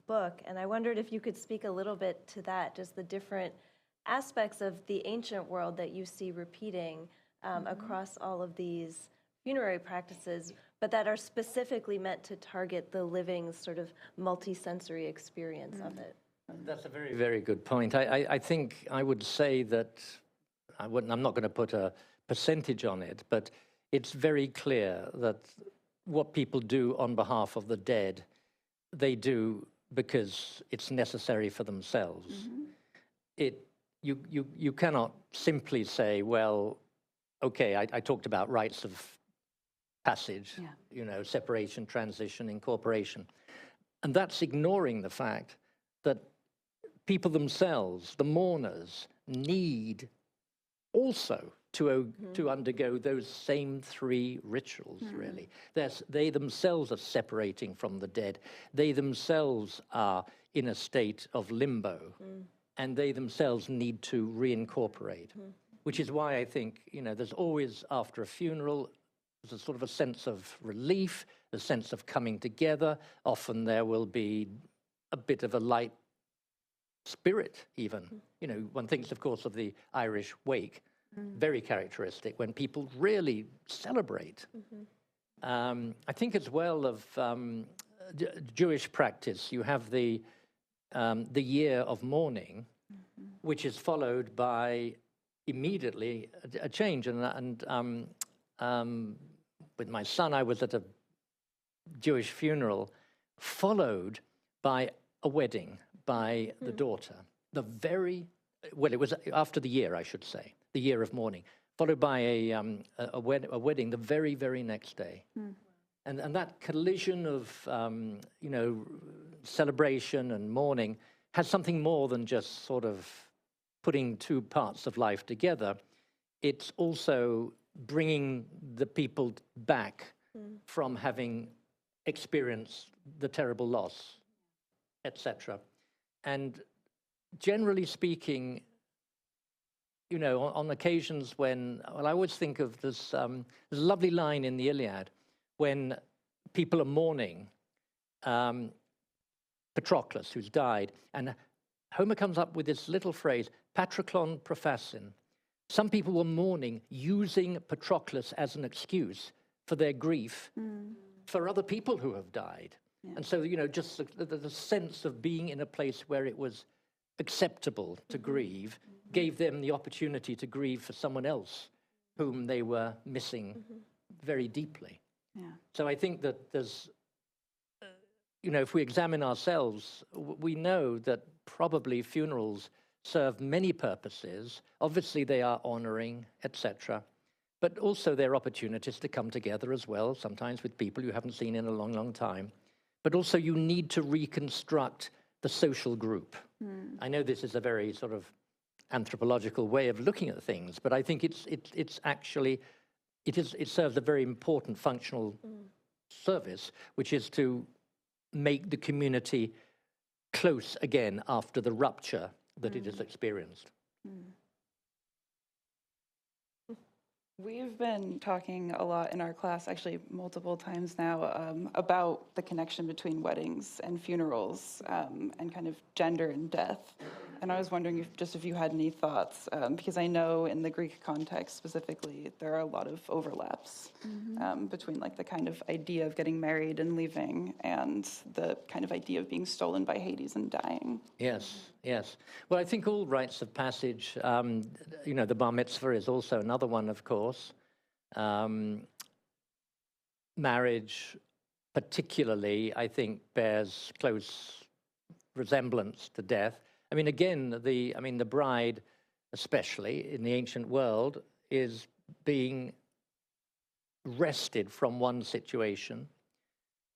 book. And I wondered if you could speak a little bit to that, just the different aspects of the ancient world that you see repeating across all of these funerary practices, but that are specifically meant to target the living sort of multi-sensory experience of it. That's a very, very good point. I think I would say that, I'm not going to put a percentage on it, but it's very clear that what people do on behalf of the dead, they do because it's necessary for themselves. You cannot simply say, well, okay, I talked about rites of passage, you know, separation, transition, incorporation. And that's ignoring the fact that people themselves, the mourners, need also to undergo those same three rituals, really. They themselves are separating from the dead. They themselves are in a state of limbo, and they themselves need to reincorporate, which is why I think, you know, there's always, after a funeral, there's a sort of a sense of relief, a sense of coming together. Often there will be a bit of a light spirit, even. You know, one thinks, of course, of the Irish wake, very characteristic, when people really celebrate. I think as well of Jewish practice, you have the year of mourning, which is followed by immediately a change. And with my son, I was at a Jewish funeral, followed by a wedding by the daughter. It was after the year, I should say, the year of mourning, followed by a wedding the very, very next day. And that collision of, you know, celebration and mourning has something more than just sort of putting two parts of life together. It's also bringing the people back from having experienced the terrible loss, etc. And generally speaking, you know, on occasions when, well, I always think of this, there's a lovely line in the Iliad when people are mourning Patroclus, who's died, and Homer comes up with this little phrase, patroclon prophasin. Some people were mourning, using Patroclus as an excuse for their grief for other people who have died. And so, you know, just the sense of being in a place where it was acceptable to grieve gave them the opportunity to grieve for someone else whom they were missing very deeply. So I think that there's, you know, if we examine ourselves, we know that probably funerals serve many purposes. Obviously, they are honoring, etc. But also they're opportunities to come together as well, sometimes with people you haven't seen in a long, long time. But also you need to reconstruct the social group. I know this is a very sort of anthropological way of looking at things, but I think it's actually, it serves a very important functional service, which is to make the community close again after the rupture that it has experienced. We've been talking a lot in our class, actually multiple times now, about the connection between weddings and funerals and kind of gender and death. And I was wondering if you had any thoughts, because I know in the Greek context specifically, there are a lot of overlaps between like the kind of idea of getting married and leaving and the kind of idea of being stolen by Hades and dying. Yes, yes. Well, I think all rites of passage, you know, the bar mitzvah is also another one, of course. Marriage, particularly, I think, bears close resemblance to death. I mean, again, the bride, especially in the ancient world, is being wrested from one situation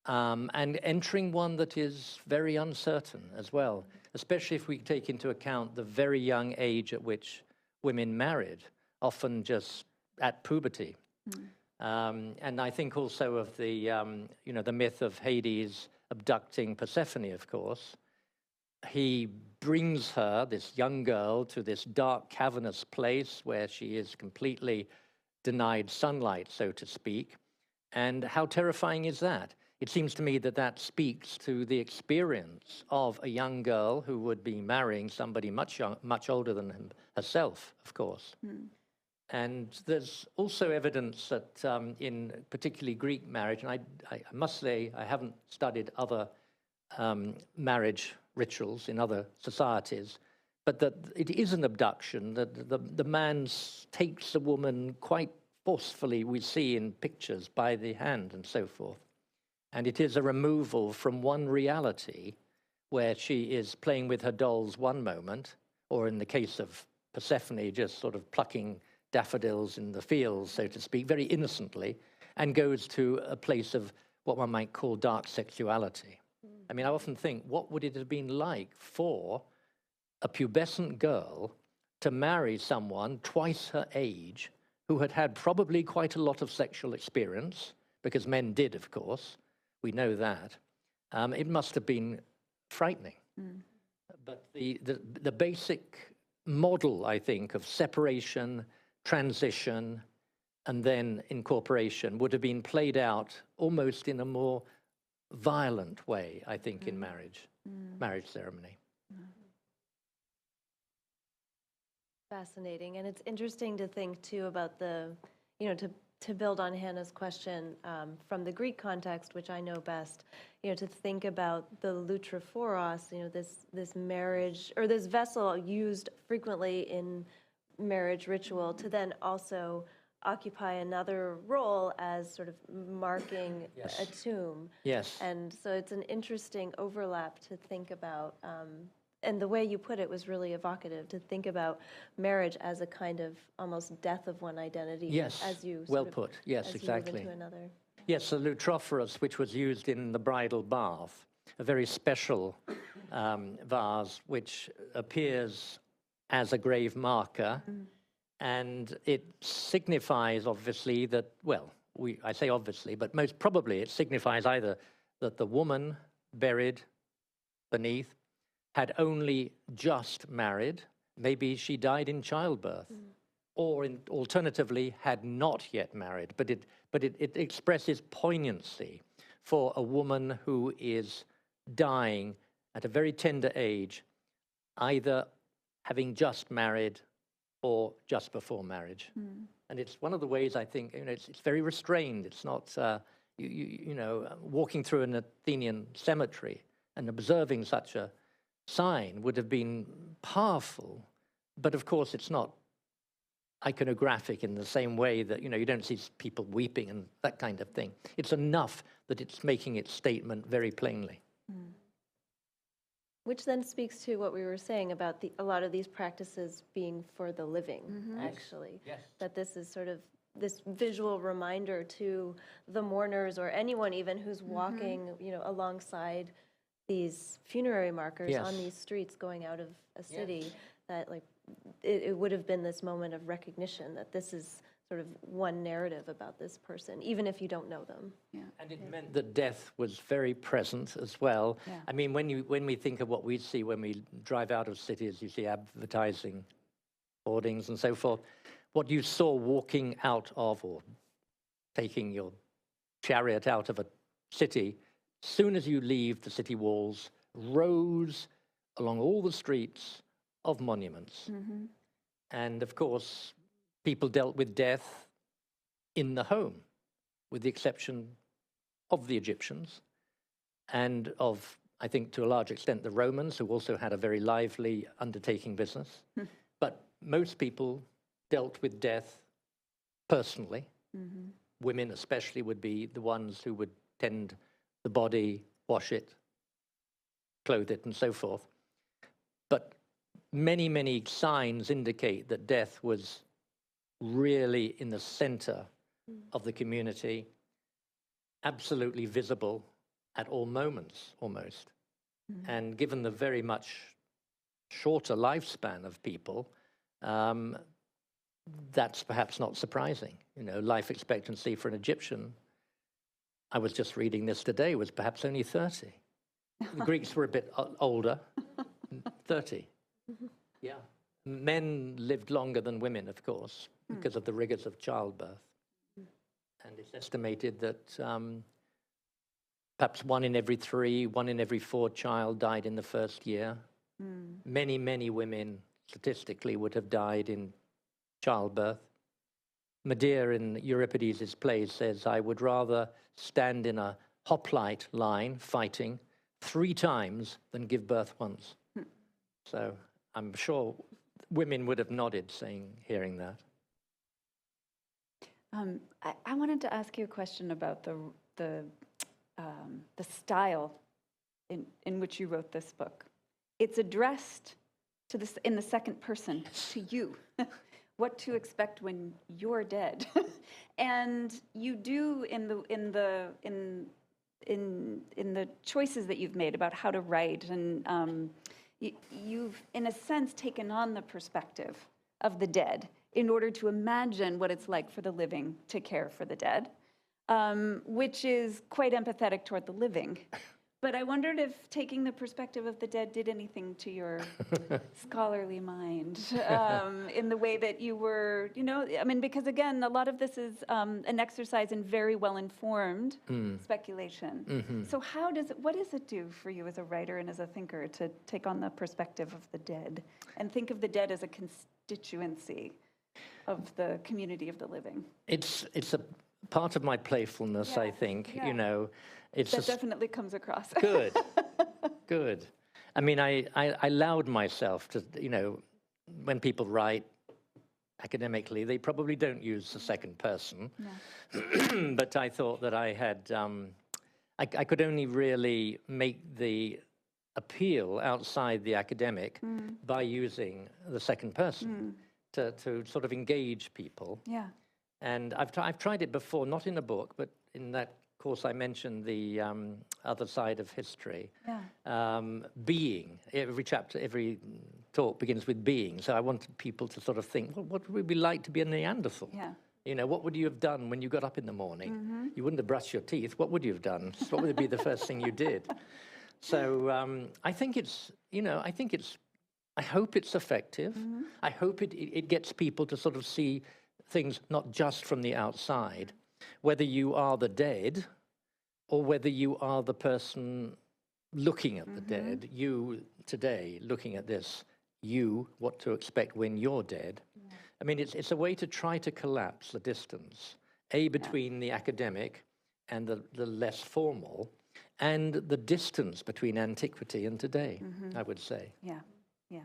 and entering one that is very uncertain as well, especially if we take into account the very young age at which women married, often just at puberty. And I think also of the myth of Hades abducting Persephone, of course. He brings her, this young girl, to this dark, cavernous place where she is completely denied sunlight, so to speak. And how terrifying is that? It seems to me that that speaks to the experience of a young girl who would be marrying somebody much older than herself, of course. And there's also evidence that in particularly Greek marriage, and I must say I haven't studied other marriage rituals in other societies, but that it is an abduction, that the man takes the woman quite forcefully, we see in pictures, by the hand and so forth. And it is a removal from one reality where she is playing with her dolls one moment, or in the case of Persephone, just sort of plucking daffodils in the fields, so to speak, very innocently, and goes to a place of what one might call dark sexuality. I mean, I often think, what would it have been like for a pubescent girl to marry someone twice her age who had had probably quite a lot of sexual experience, because men did, of course, we know that. It must have been frightening. But the basic model, I think, of separation, transition, and then incorporation would have been played out almost in a more violent way, I think, in marriage ceremony. Fascinating. And it's interesting to think, too, about to build on Hannah's question from the Greek context, which I know best, to think about the lutrophoros, this marriage, or this vessel used frequently in marriage ritual, to then also occupy another role as sort of marking a tomb. Yes. And so it's an interesting overlap to think about. And the way you put it was really evocative, to think about marriage as a kind of almost death of one identity. Yes, as you well put. Yes, as exactly. You move into another. Yes, the lutrophoros, which was used in the bridal bath, a very special vase, which appears as a grave marker. And it signifies, obviously, that, well, I say obviously, but most probably it signifies either that the woman buried beneath had only just married, maybe she died in childbirth, or alternatively had not yet married. But it expresses poignancy for a woman who is dying at a very tender age, either having just married or just before marriage. And it's one of the ways, I think, it's very restrained. It's not, walking through an Athenian cemetery and observing such a sign would have been powerful, but of course it's not iconographic in the same way that, you don't see people weeping and that kind of thing. It's enough that it's making its statement very plainly. Which then speaks to what we were saying about a lot of these practices being for the living, actually. Yes. That this is sort of this visual reminder to the mourners, or anyone even who's walking, alongside these funerary markers on these streets going out of a city, that it would have been this moment of recognition that this is sort of one narrative about this person, even if you don't know them. And it meant that death was very present as well. I mean, when we think of what we see when we drive out of cities, you see advertising hoardings and so forth. What you saw walking out of, or taking your chariot out of a city, soon as you leave the city walls, rows along all the streets of monuments. And of course, people dealt with death in the home, with the exception of the Egyptians and of, I think, to a large extent, the Romans, who also had a very lively undertaking business. But most people dealt with death personally. Women especially would be the ones who would tend the body, wash it, clothe it, and so forth. But many, many signs indicate that death was really in the center of the community, absolutely visible at all moments, almost. And given the very much shorter lifespan of people, that's perhaps not surprising. You know, life expectancy for an Egyptian, I was just reading this today, was perhaps only 30. The Greeks were a bit older, 30. Yeah. Men lived longer than women, of course, because of the rigors of childbirth. And it's estimated that perhaps 1 in every 3, 1 in every 4 child died in the first year. Many, many women statistically would have died in childbirth. Medea in Euripides' play says, I would rather stand in a hoplite line fighting 3 times than give birth once. So I'm sure women would have nodded hearing that. I wanted to ask you a question about the style in which you wrote this book. It's addressed to in the second person to you. What to expect when you're dead, and you do in the choices that you've made about how to write, and you've in a sense taken on the perspective of the dead in order to imagine what it's like for the living to care for the dead, which is quite empathetic toward the living. But I wondered if taking the perspective of the dead did anything to your scholarly mind in the way that you were, you know, I mean, because again, a lot of this is an exercise in very well-informed speculation. So what does it do for you as a writer and as a thinker to take on the perspective of the dead and think of the dead as a constituency of the community of the living? It's a part of my playfulness, I think, you know. That definitely comes across. Good, good. I mean, I allowed myself to, you know, when people write academically, they probably don't use the second person. No. But I thought that I had, I could only really make the appeal outside the academic by using the second person to sort of engage people. Yeah. And I've tried it before, not in a book, but in that course I mentioned the other side of history. Yeah. Being. Every chapter, every talk begins with being. So I wanted people to sort of think, well, what would it be like to be a Neanderthal? Yeah. You know, what would you have done when you got up in the morning? You wouldn't have brushed your teeth. What would you have done? What would be the first thing you did? So I think it's, you know, I hope it's effective. I hope it gets people to sort of see things not just from the outside, whether you are the dead or whether you are the person looking at the dead, you today looking at this, what to expect when you're dead. Yeah. I mean, it's a way to try to collapse the distance, between the academic and the less formal, and the distance between antiquity and today, I would say. Yeah, yeah.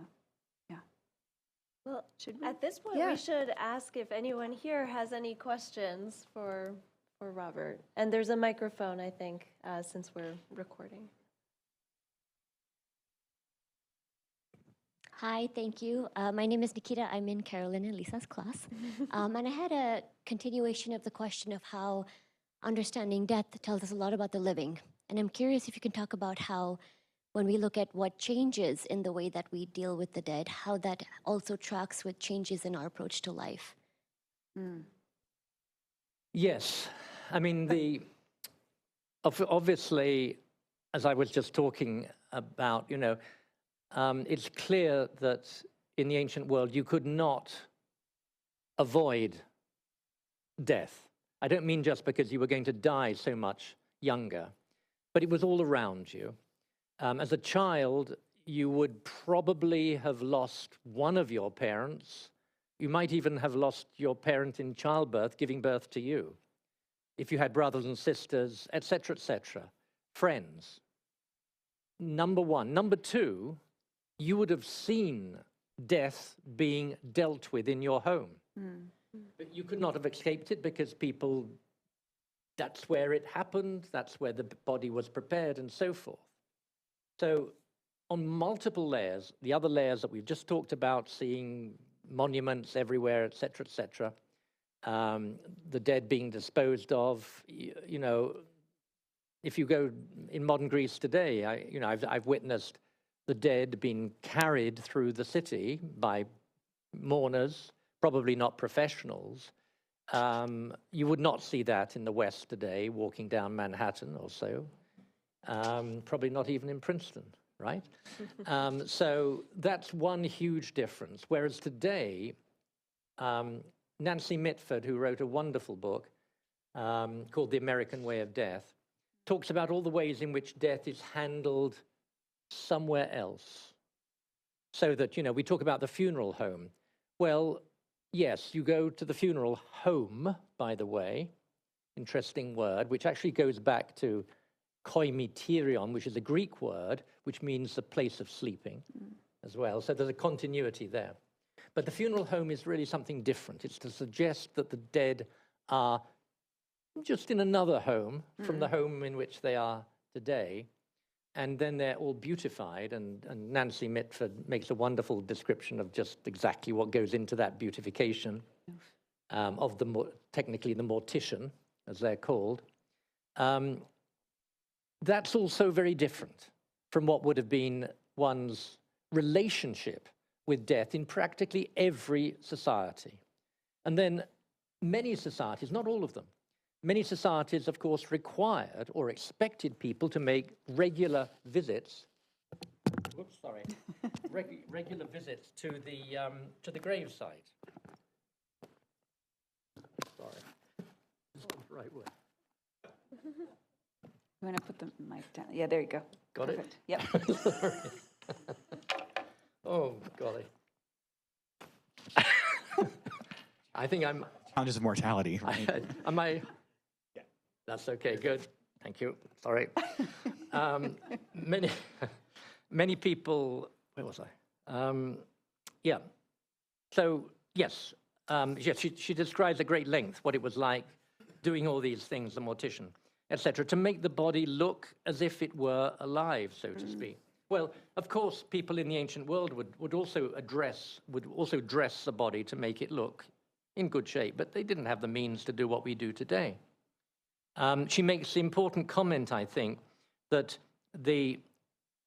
Well, at this point, we should ask if anyone here has any questions for Robert. And there's a microphone, I think, since we're recording. Hi, thank you. My name is Nikita. I'm in Carolyn and Lisa's class. And I had a continuation of the question of how understanding death tells us a lot about the living. And I'm curious if you can talk about how, when we look at what changes in the way that we deal with the dead, how that also tracks with changes in our approach to life. Yes. I mean, obviously, as I was just talking about, you know, it's clear that in the ancient world, you could not avoid death. I don't mean just because you were going to die so much younger, but it was all around you. As a child, you would probably have lost one of your parents. You might even have lost your parent in childbirth, giving birth to you. If you had brothers and sisters, etc., friends. Number one. Number two, you would have seen death being dealt with in your home. But you could not have escaped it because people that's where it happened, that's where the body was prepared, and so forth. So on multiple layers, the other layers that we've just talked about, seeing monuments everywhere, et cetera, the dead being disposed of, you know, if you go in modern Greece today, I've witnessed the dead being carried through the city by mourners, probably not professionals. You would not see that in the West today, walking down Manhattan or so. Probably not even in Princeton, right? So that's one huge difference. Whereas today, Nancy Mitford, who wrote a wonderful book called The American Way of Death, talks about all the ways in which death is handled somewhere else. So that, you know, we talk about the funeral home. Well, yes, you go to the funeral home, by the way, interesting word, which actually goes back to koimiterion, which is a Greek word, which means the place of sleeping as well. So there's a continuity there. But the funeral home is really something different. It's to suggest that the dead are just in another home from the home in which they are today. And then they're all beautified. And Nancy Mitford makes a wonderful description of just exactly what goes into that beautification of technically the mortician, as they're called. That's also very different from what would have been one's relationship with death in practically every society. And then many societies, not all of them, many societies, of course, required or expected people to make regular visits. Whoops, sorry. Regular visits to the gravesite. Sorry, that's not the right word. You want to put the mic down? Yeah, there you go. Got Perfect. it? Yep. Sorry. Oh, golly. I think I'm... Challenges of mortality. Right? Am I? Yeah. That's okay, good. Thank you. Sorry. Many people... Where was I? Yeah. So, yes. She describes at great length what it was like doing all these things, the mortician, etc., to make the body look as if it were alive, so to speak. Well, of course, people in the ancient world would also dress the body to make it look in good shape, but they didn't have the means to do what we do today. She makes the important comment, I think, that the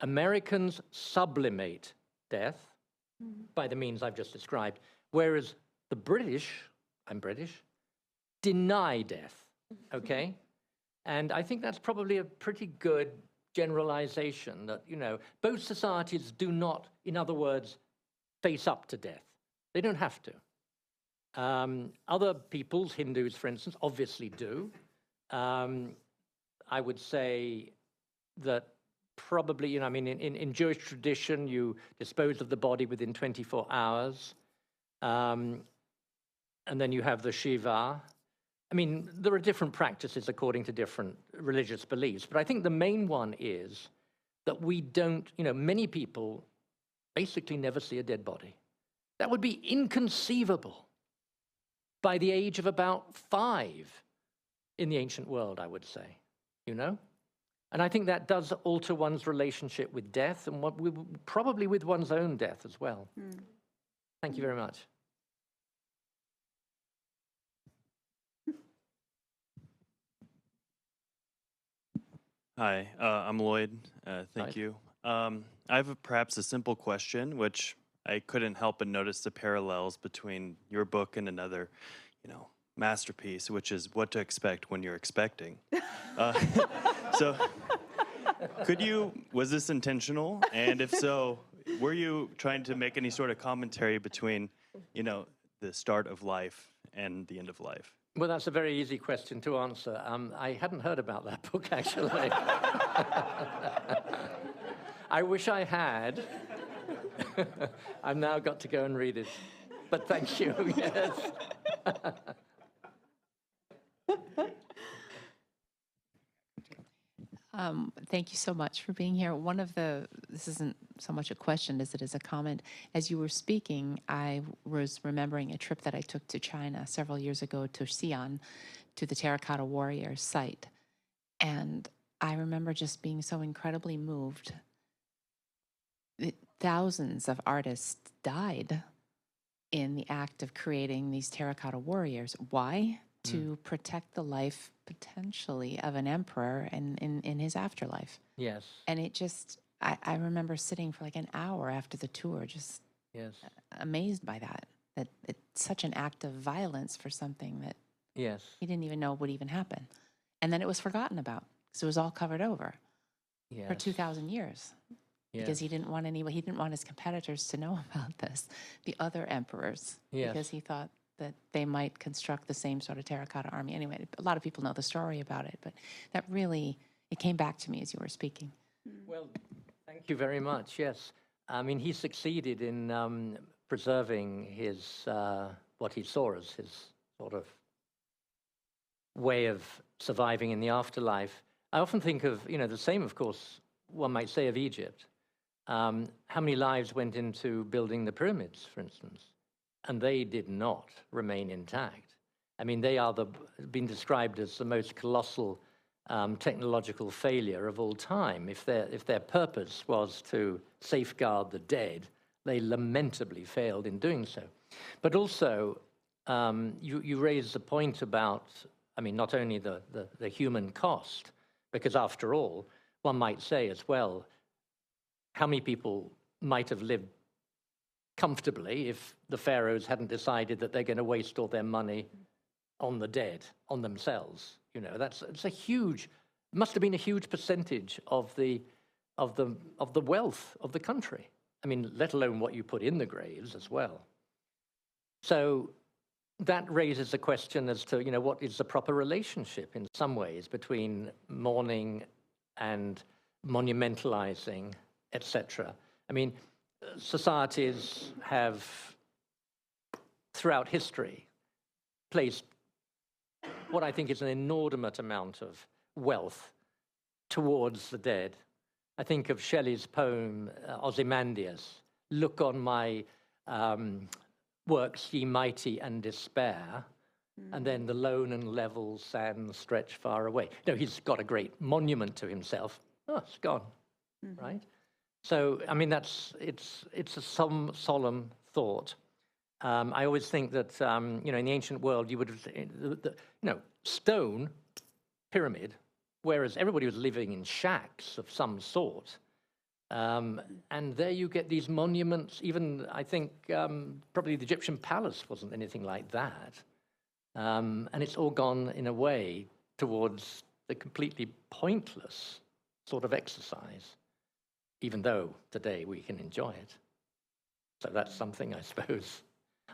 Americans sublimate death by the means I've just described, whereas the British, I'm British, deny death, okay? And I think that's probably a pretty good generalization that, you know, both societies do not, in other words, face up to death. They don't have to. Other peoples, Hindus, for instance, obviously do. I would say that probably, you know, I mean, in Jewish tradition, you dispose of the body within 24 hours. And then you have the Shiva. I mean, there are different practices according to different religious beliefs, but I think the main one is that we don't, you know, many people basically never see a dead body. That would be inconceivable by the age of about 5 in the ancient world, I would say, you know? And I think that does alter one's relationship with death and probably with one's own death as well. Thank you very much. Hi, I'm Lloyd. Thank you. I have perhaps a simple question, which I couldn't help but notice the parallels between your book and another, you know, masterpiece, which is What to Expect When You're Expecting. So, was this intentional? And if so, were you trying to make any sort of commentary between, you know, the start of life and the end of life? Well, that's a very easy question to answer. I hadn't heard about that book, actually. I wish I had. I've now got to go and read it. But thank you, yes. Thank you so much for being here. This isn't so much a question as it is a comment. As you were speaking, I was remembering a trip that I took to China several years ago to Xi'an, to the Terracotta Warriors site. And I remember just being so incredibly moved. Thousands of artists died in the act of creating these terracotta warriors. Why? To protect the life, potentially, of an emperor in his afterlife. Yes. And it just, I remember sitting for like an hour after the tour, just Yes. amazed by that it's such an act of violence for something that Yes. he didn't even know would even happen. And then it was forgotten about, because it was all covered over Yes. for 2,000 years. Because he didn't want his competitors to know about this, the other emperors, Yes. because he thought that they might construct the same sort of terracotta army. Anyway, a lot of people know the story about it, but that really, it came back to me as you were speaking. Well, thank you very much. Yes. I mean, he succeeded in preserving his, what he saw as his sort of way of surviving in the afterlife. I often think of, the same, of course, one might say of Egypt. How many lives went into building the pyramids, for instance? And they did not remain intact. I mean, they are been described as the most colossal technological failure of all time. If their purpose was to safeguard the dead, they lamentably failed in doing so. But also, you raised the point about, I mean, not only the human cost, because after all, one might say as well, how many people might have lived comfortably if the pharaohs hadn't decided that they're going to waste all their money on the dead, on themselves? It's a huge, must have been a huge percentage of the wealth of the country. I mean, let alone what you put in the graves as well. So that raises the question as to, what is the proper relationship in some ways between mourning and monumentalizing, etc. I mean, societies have, throughout history, placed what I think is an inordinate amount of wealth towards the dead. I think of Shelley's poem, Ozymandias, "Look on my works, ye mighty, and despair," and then the lone and level sands stretch far away. He's got a great monument to himself. Oh, it's gone, right? So, I mean, it's a solemn thought. I always think that, in the ancient world, you would have, stone pyramid, whereas everybody was living in shacks of some sort. And there you get these monuments. Even, I think, probably the Egyptian palace wasn't anything like that. And it's all gone, in a way, towards the completely pointless sort of exercise, even though today we can enjoy it. So that's something, I suppose.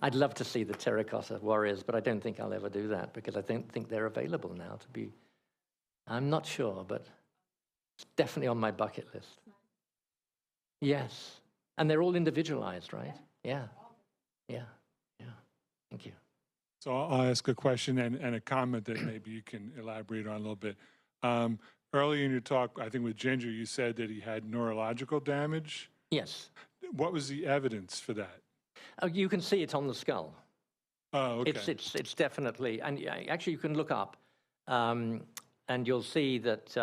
I'd love to see the terracotta warriors, but I don't think I'll ever do that because I don't think they're available now to be. I'm not sure, but it's definitely on my bucket list. Yes. And they're all individualized, right? Yeah. Thank you. So I'll ask a question and a comment that maybe you can elaborate on a little bit. Earlier in your talk, I think with Ginger, you said that he had neurological damage. Yes. What was the evidence for that? You can see it on the skull. Oh, okay. It's definitely, and actually you can look up, and you'll see that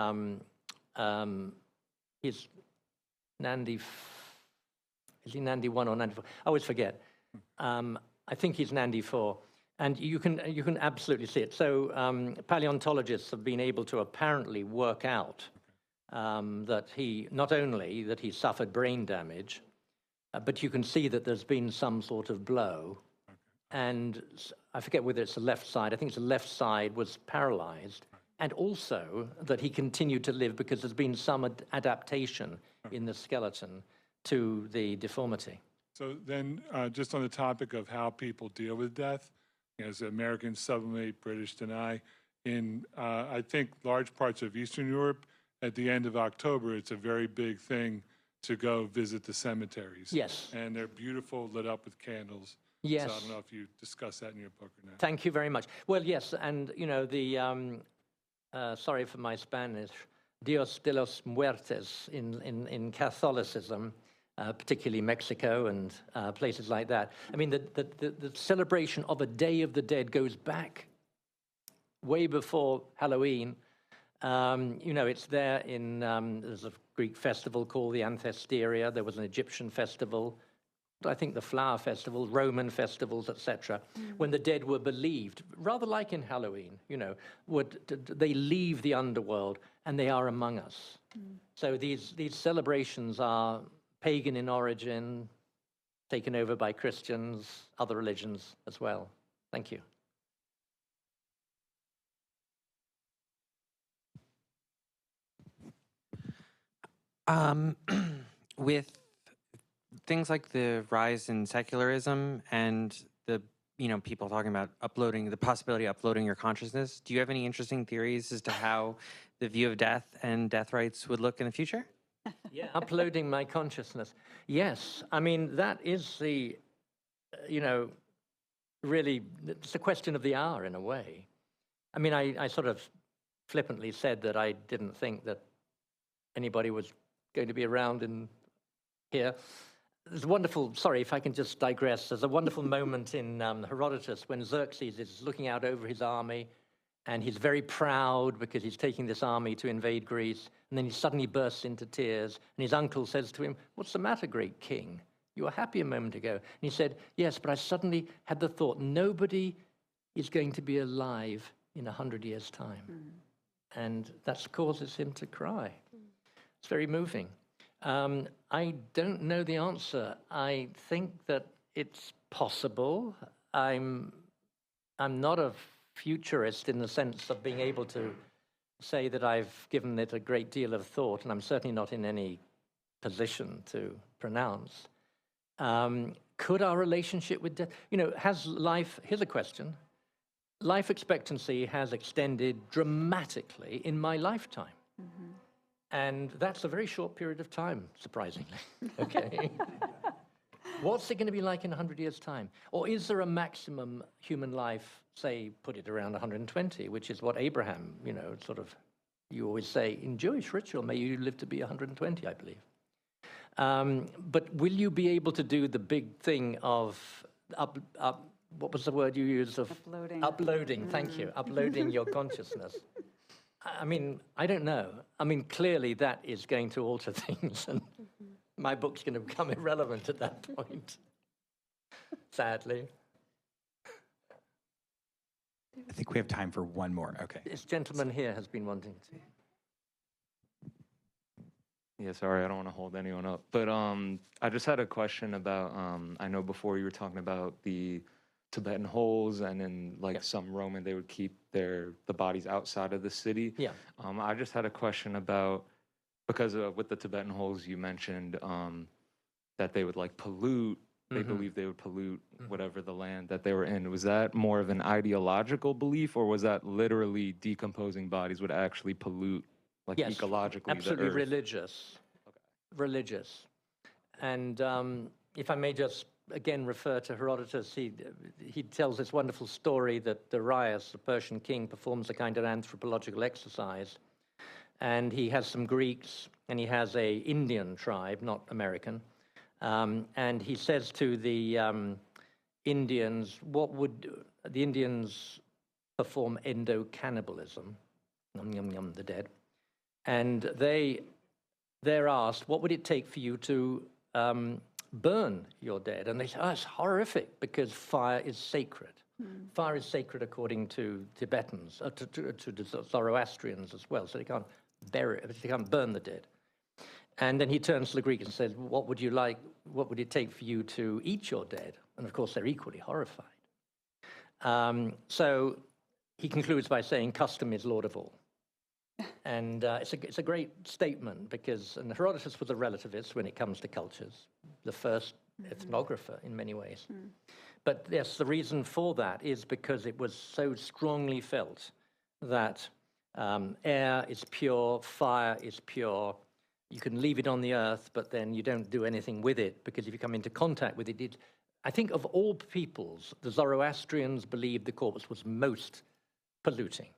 he's Nandi. Is he Nandi 1 or Nandi 4? I always forget. I think he's Nandi 4. And you can absolutely see it. So paleontologists have been able to apparently work out that not only that he suffered brain damage, but you can see that there's been some sort of blow. And I forget whether it's the left side. I think it's the left side was paralyzed. And also that he continued to live because there's been some adaptation in the skeleton to the deformity. So then just on the topic of how people deal with death, as Americans sublimate, British deny, in I think large parts of Eastern Europe, at the end of October, it's a very big thing to go visit the cemeteries. Yes. And they're beautiful, lit up with candles. Yes. So I don't know if you discuss that in your book or not. Thank you very much. Well, yes, and sorry for my Spanish, Dios de los Muertos in Catholicism, particularly Mexico and places like that. I mean, the celebration of a Day of the Dead goes back way before Halloween. You know, it's there in, there's a Greek festival called the Anthesteria. There was an Egyptian festival, I think the Flower Festival, Roman festivals, etc. When the dead were believed, rather like in Halloween, you know, they leave the underworld and they are among us. So these celebrations are pagan in origin, taken over by Christians, other religions as well. Thank you. With things like the rise in secularism and the people talking about the possibility of uploading your consciousness, do you have any interesting theories as to how the view of death and death rights would look in the future? Yeah, uploading my consciousness. Yes, I mean, that is the, really, it's a question of the hour in a way. I mean, I sort of flippantly said that I didn't think that anybody was going to be around in here. There's a wonderful, sorry if I can just digress, there's a wonderful moment in Herodotus when Xerxes is looking out over his army and he's very proud because he's taking this army to invade Greece, and then he suddenly bursts into tears and his uncle says to him, "What's the matter, great king? You were happy a moment ago." And he said, "Yes, but I suddenly had the thought, nobody is going to be alive in 100 years' time." And that causes him to cry. It's very moving. I don't know the answer. I think that it's possible. I'm not a futurist in the sense of being able to say that I've given it a great deal of thought, and I'm certainly not in any position to pronounce. Could our relationship with death, has life, here's a question, life expectancy has extended dramatically in my lifetime. And that's a very short period of time, surprisingly. Okay. What's it going to be like in 100 years' time? Or is there a maximum human life, say, put it around 120, which is what Abraham, you always say, in Jewish ritual, may you live to be 120, I believe. But will you be able to do the big thing of what was the word you used? Uploading. Uploading, thank you. Uploading your consciousness. I mean, I don't know. I mean, clearly that is going to alter things, and my book's going to become irrelevant at that point, sadly. I think we have time for one more. Okay. This gentleman here has been wanting to. Yeah, sorry, I don't want to hold anyone up. But I just had a question about, I know before you were talking about the Tibetan holes, and in some Roman, they would keep the bodies outside of the city. Yeah. I just had a question about, because with the Tibetan holes, you mentioned that they would pollute. They believed they would pollute whatever the land that they were in. Was that more of an ideological belief, or was that literally decomposing bodies would actually pollute, yes, ecologically, absolutely the earth? Religious. Okay. Religious. And if I may just again refer to Herodotus, he tells this wonderful story that Darius, the Persian king, performs a kind of anthropological exercise. And he has some Greeks, and he has a Indian tribe, not American. And he says to the Indians, what would the Indians perform endo-cannibalism, the dead. And they're asked, what would it take for you to burn your dead? And they say, it's horrific because fire is sacred. Fire is sacred according to Tibetans, to the Zoroastrians as well. So they can't they can't burn the dead. And then he turns to the Greeks and says, what would it take for you to eat your dead? And of course, they're equally horrified. So he concludes by saying, custom is lord of all. And it's a great statement because Herodotus was a relativist when it comes to cultures, the first ethnographer in many ways. But yes, the reason for that is because it was so strongly felt that air is pure, fire is pure. You can leave it on the earth, but then you don't do anything with it, because if you come into contact with it, I think of all peoples, the Zoroastrians believed the corpse was most polluting.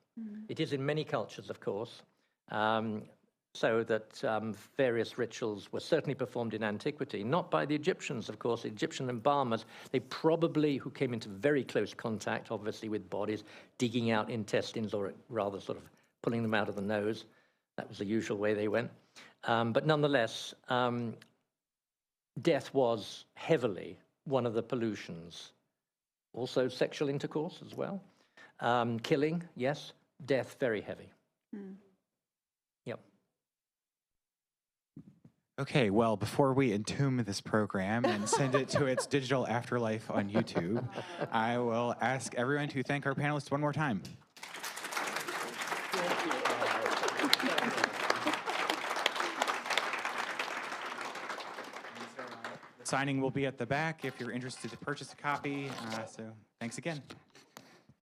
It is in many cultures, of course. So that various rituals were certainly performed in antiquity, not by the Egyptians, of course. Egyptian embalmers, they probably, who came into very close contact, obviously, with bodies, digging out intestines or rather sort of pulling them out of the nose. That was the usual way they went. But nonetheless, death was heavily one of the pollutions. Also sexual intercourse as well. Killing, yes. Death, very heavy. Yep. Okay, well, before we entomb this program and send it to its digital afterlife on YouTube, I will ask everyone to thank our panelists one more time. Signing will be at the back if you're interested to purchase a copy. So thanks again.